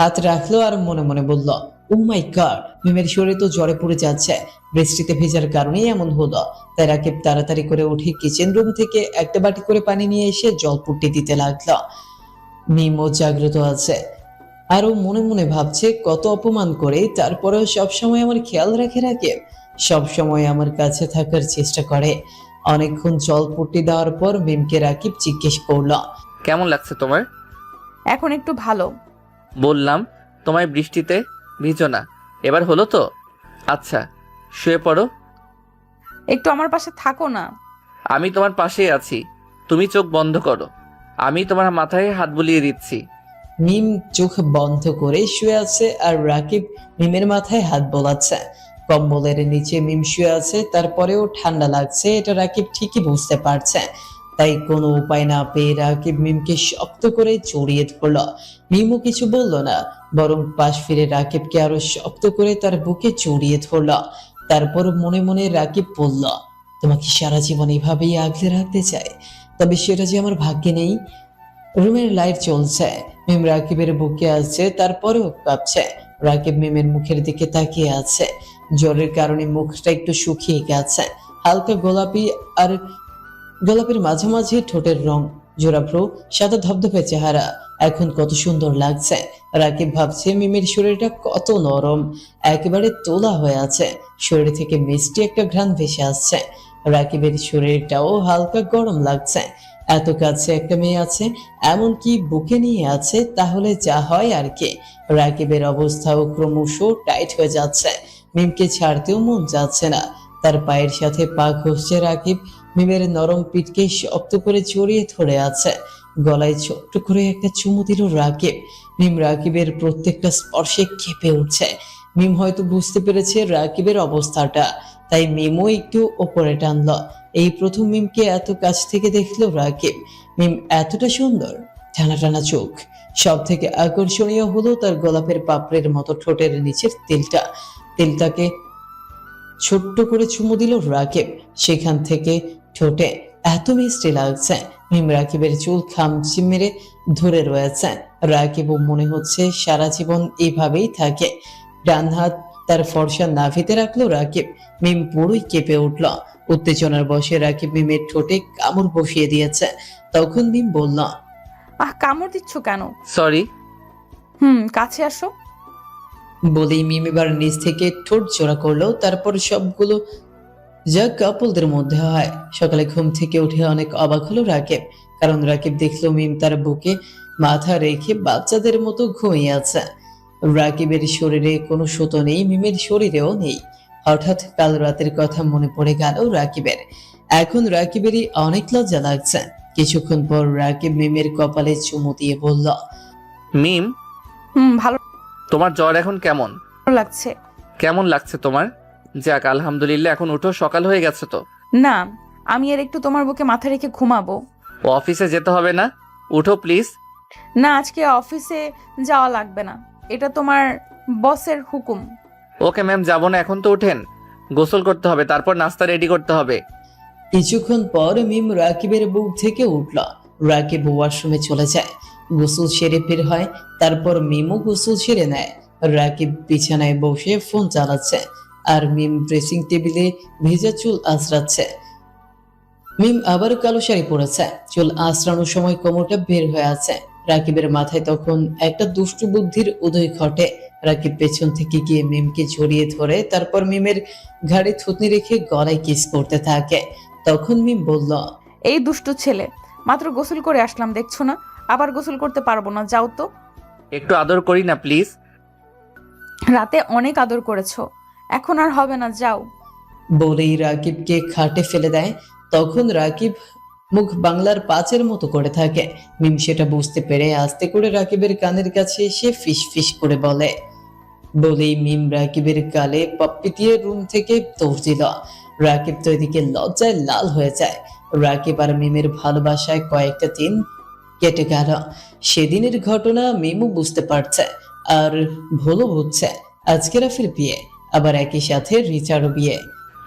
হাত রাখলো আর মনে মনে বলল, ও মাই গড, মিমের শরীর তো জ্বরে পড়ে যাচ্ছে, বৃষ্টিতে ভেজার কারণেই এমন হলো। তাই রাকিব তাড়াতাড়ি করে উঠে কিচেন রুম থেকে একটা বাটি করে পানি নিয়ে এসে জলপুট্টি দিতে লাগলো। মিমও জাগ্রত আছে, আরো মনে মনে ভাবছে কত অপমান করে, তারপরেও সবসময় আমার খেয়াল রাখে রাকিব, সবসময় আমার কাছে থাকার চেষ্টা করে। অনেকক্ষণ জলপুট্টি দেওয়ার পর মিমকে রাকিব জিজ্ঞেস করলো, কেমন লাগছে তোমার? এখন একটু ভালো। বললাম তোমায় বৃষ্টিতে ভিজো না, এবার হলো তো? আচ্ছা, শুয়ে পড়ো। একটু আমার পাশে থাকো না। আমি তোমার পাশেই আছি, তুমি চোখ বন্ধ করো, আমি তোমার মাথায় হাত বুলিয়ে দিচ্ছি। মিম চোখ বন্ধ করে শুয়ে আছে আর রাকিব মিমের মাথায় হাত বোলাচ্ছে। কম্বলের নিচে মিম শুয়ে আছে, তারপরেও ঠান্ডা লাগছে, এটা রাকিব ঠিকই বুঝতে পারছে। তাই কোনো উপায় না পেয়ে রাকিব মিমকে শক্ত করে জড়িয়ে ধরল। মিমও কিছু বলল না, বরং পাশ ফিরে রাকিবকে আরো শক্ত করে তার বুকে জড়িয়ে ধরল। তারপর মনে মনে রাকিব বলল, তোমাকে সারা জীবন এভাবেই আগলে রাখতে চাই, তবে সেটা যে আমার ভাগ্যে নেই। রুমের লাইট জ্বলছে, মিম রাকিবের বুকে আছে, তারপরেও কাঁপছে। রাকিব মিমের মুখের দিকে তাকিয়ে আছে, জ্বরের কারণে মুখটা একটু শুকিয়ে গেছে, হালকা গোলাপি, আর গোলাপের মাঝামাঝি ঠোঁটের রং, জোড়াভ্রু, সাদা ধবধবে চেহারা, এখন কত সুন্দর লাগছে। রাকিব ভাবছে মিমের শরীরটা কত নরম, একেবারে তোলা হয়ে আছে, শরীর থেকে মিষ্টি একটা ঘ্রাণ ভেসে আসছে। রাকিবের শরীরটাও হালকা গরম লাগছে। এত কাছে একটা মেয়ে আছে, এমনকি বুকে নিয়ে আছে, তাহলে যা হয় আর কি। রাকিবের অবস্থাও ক্রমশ টাইট হয়ে যাচ্ছে, মিমকে ছাড়তেও মন যাচ্ছে না। তার পায়ের সাথে পা ঘষছে রাকিব, মিমের নরম পিঠকে শক্ত করে জড়িয়ে ধরে আছে। গলায় ছোট্ট করে একটা চুমু দিল রাকিব। মিম রাকিবের প্রত্যেকটা স্পর্শে কেঁপে উঠছে। মিম হয়তো বুঝতে পেরেছে রাকিবের অবস্থাটা, তাই মিমও একটু ওপরে টানলো। এই প্রথম মিমকে এত কাছ থেকে দেখলো রাকিব। মিম এতটা সুন্দর, টানা টানা চোখ, সব থেকে আকর্ষণীয় হলো তার গোলাপের পাপড়ের মতো ঠোঁটের নিচের তিলটাকে ছোট্ট করে চুমু দিল রাকিব। সেখান থেকে ঠোঁটে এত মিষ্টি লাগছে। মিম রাকিবের চুল খামচি মেরে ধরে রয়েছে। রাকিবও মনে হচ্ছে সারা জীবন এইভাবেই থাকে। ডান হাত তার ফর্সা নাভিতে রাখলো রাকিব। মিম পুরোই কেঁপে উঠল। উত্তেজনার বশে রাকিব মিমের ঠোঁটে কামড় বসিয়ে দিয়েছে। তখন মিম বলল, কামড় দিচ্ছ কেন? সরি। কাছে আসো। বলেই মিম এবার নিচ থেকে ঠোঁট জোড়া করলো। তারপর সবগুলো যা কাপলদের মধ্যে হয়। সকালে ঘুম থেকে উঠে অনেক অবাক হলো রাকিব, কারণ রাকিব দেখলো মিম তার বুকে মাথা রেখে বাচ্চাদের মতো ঘুমিয়ে আছে। রাকিবের শরীরে কোনো সুতো নেই, মিমের শরীরেও নেই। হঠাৎ কাল রাতের কথা মনে পড়ে গেল রাকিবের। এখন রাকিবেরই অনেক লজ্জা লাগছে। কিছুক্ষণ পর রাকিব মিমের কপালে চুমু দিয়ে বলল, মিম, ভালো তোমার জ্বর এখন কেমন? লাগছে। কেমন লাগছে তোমার? যাক, আলহামদুলিল্লাহ, এখন উঠো, সকাল হয়ে গেছে তো। না, আমি আর একটু তোমার বুকে মাথা রেখে ঘুমাবো। ও অফিসে যেতে হবে না? উঠো প্লিজ। না, আজকে অফিসে যাওয়া লাগবে না, এটা তোমার বসের হুকুম। ওকে ম্যাম, যাবো না, এখন তো উঠেন। গোসল করতে হবে, তারপর নাস্তা রেডি করতে হবে। কিছুক্ষণ পর মিম রাকিবের বুক থেকে উঠল। রাকিব ওয়াশরুমে চলে যায়, গোসল সেরে বের হয়। তারপর মিমও গোসল সেরে নেয়। রাকিব বিছানায় বসে ফোন চালাচ্ছে, আর মিম ড্রেসিং টেবিলে ভেজা চুল আঁচড়াচ্ছে। মিম আবার কালো শাড়ি পরেছে, চুল আঁচড়ানোর সময় কোমরটা বের হয়ে আছে। রাকিবের মাথায় তখন একটা দুষ্টু বুদ্ধির উদয় ঘটে। রাকিব পেছন থেকে গিয়ে মিমকে জড়িয়ে ধরে, তারপর মিমের ঘাড়ে থুতনি রেখে গলায় কিস করতে থাকে। তখন মিম বলল, এই দুষ্টু ছেলে, মাত্র গোসল করে আসলাম, দেখছো না? আবার গোসল করতে পারবো না, যাও তো। একটু আদর করি না প্লিজ। রাতে অনেক আদর করেছো, এখন আর হবে না, যাও। বলেই রাকিবকে খাটে ফেলে দেয়। তখন রাকিব মুখ বাংলার পাঁচের মতো করে থাকে। মিম সেটা বুঝতে পেরে আস্তে করে রাকিবের কানের কাছে এসে ফিস ফিস করে বলেই মিম রাকিবের গালে পপ্পি দিয়ে রুম থেকে দৌড় দিল। রাকিব তো এদিকে লজ্জায় লাল হয়ে যায়। রাকিব আর মিমের ভালোবাসায় কয়েকটা দিন কেটে গেল। সেদিনের ঘটনা মিমও বুঝতে পারছে আর ভুলও বুঝছে। আজকে রাফির বিয়ে, আবার একই সাথে রিচারও বিয়ে।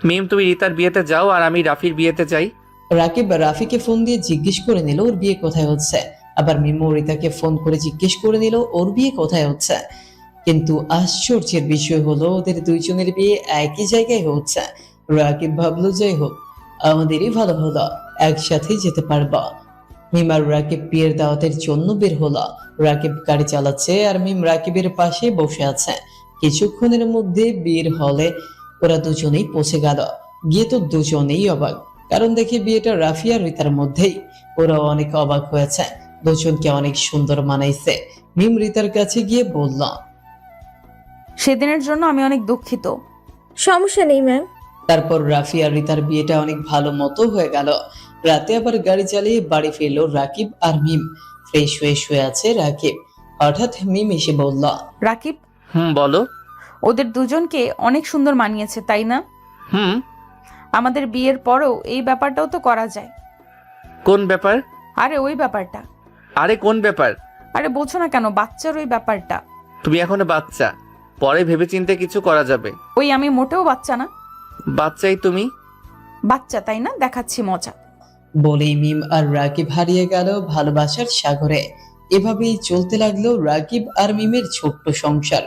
মিম তুমি রিতার বিয়েতে যাও আর আমি রাফির বিয়েতে যাই। রাকিব রাফিকে ফোন দিয়ে জিজ্ঞেস করে নিল ওর বিয়ে কোথায় হচ্ছে। আবার মিমো রিতাকে ফোন করে জিজ্ঞেস করে নিল ওর বিয়ে কোথায় হচ্ছে। কিন্তু আশ্চর্যের বিষয় হলো ওদের দুইজনের বিয়ে একই জায়গায় হচ্ছে। রাকিব ভাবলো যাই হোক, আমাদেরই ভালো হলো, একসাথে যেতে পারবো। মিম আর রাকিব বিয়ের দাওয়াতের জন্য বের হলো। রাকিব গাড়ি চালাচ্ছে আর মিম রাকিবের পাশে বসে আছে। কিছুক্ষণের মধ্যে বিয়ের হলে ওরা দুজনেই পৌঁছে গেল। গিয়ে তো দুজনেই অবাক, কারণ দেখে বিয়েটা রাফি আর রিতার মধ্যেই। ওরা অনেক অবাক হয়েছে, দুজনকে অনেক সুন্দর মানাইছে। মিম রিতার কাছে গিয়ে বলল, সেদিনের জন্য আমি অনেক দুঃখিত। সমস্যা নেই ম্যাম। তারপর রাফি আর রিতার বিয়েটা অনেক ভালো মতো হয়ে গেল। রাতে আবার গাড়ি চালিয়ে বাড়ি ফিরলো রাকিব আর মিম। ফ্রেশ হয়ে শুয়ে আছে রাকিব। হঠাৎ মিম এসে বলল, রাকিব, বলো। ওদের দুজনকে অনেক সুন্দর মানিয়েছে, তাই না? হুম। আমাদের বিয়ের পরেও এই ব্যাপারটাও তো করা যায়। কোন ব্যাপার? আরে ওই ব্যাপারটা। আরে কোন ব্যাপার? আরে বলছো না কেন, বাচ্চার ওই ব্যাপারটা। তুমি এখনো বাচ্চা, পরে ভেবেচিন্তে কিছু করা যাবে। ওই আমি মোটেও বাচ্চা না। বাচ্চাই তুমি। বাচ্চা তাই না, দেখাচ্ছি মজা। বলেই মিম আর রাকিব হারিয়ে গেল ভালোবাসার সাগরে। এভাবেই চলতে লাগলো রাকিব আর মিমের ছোট্ট সংসার।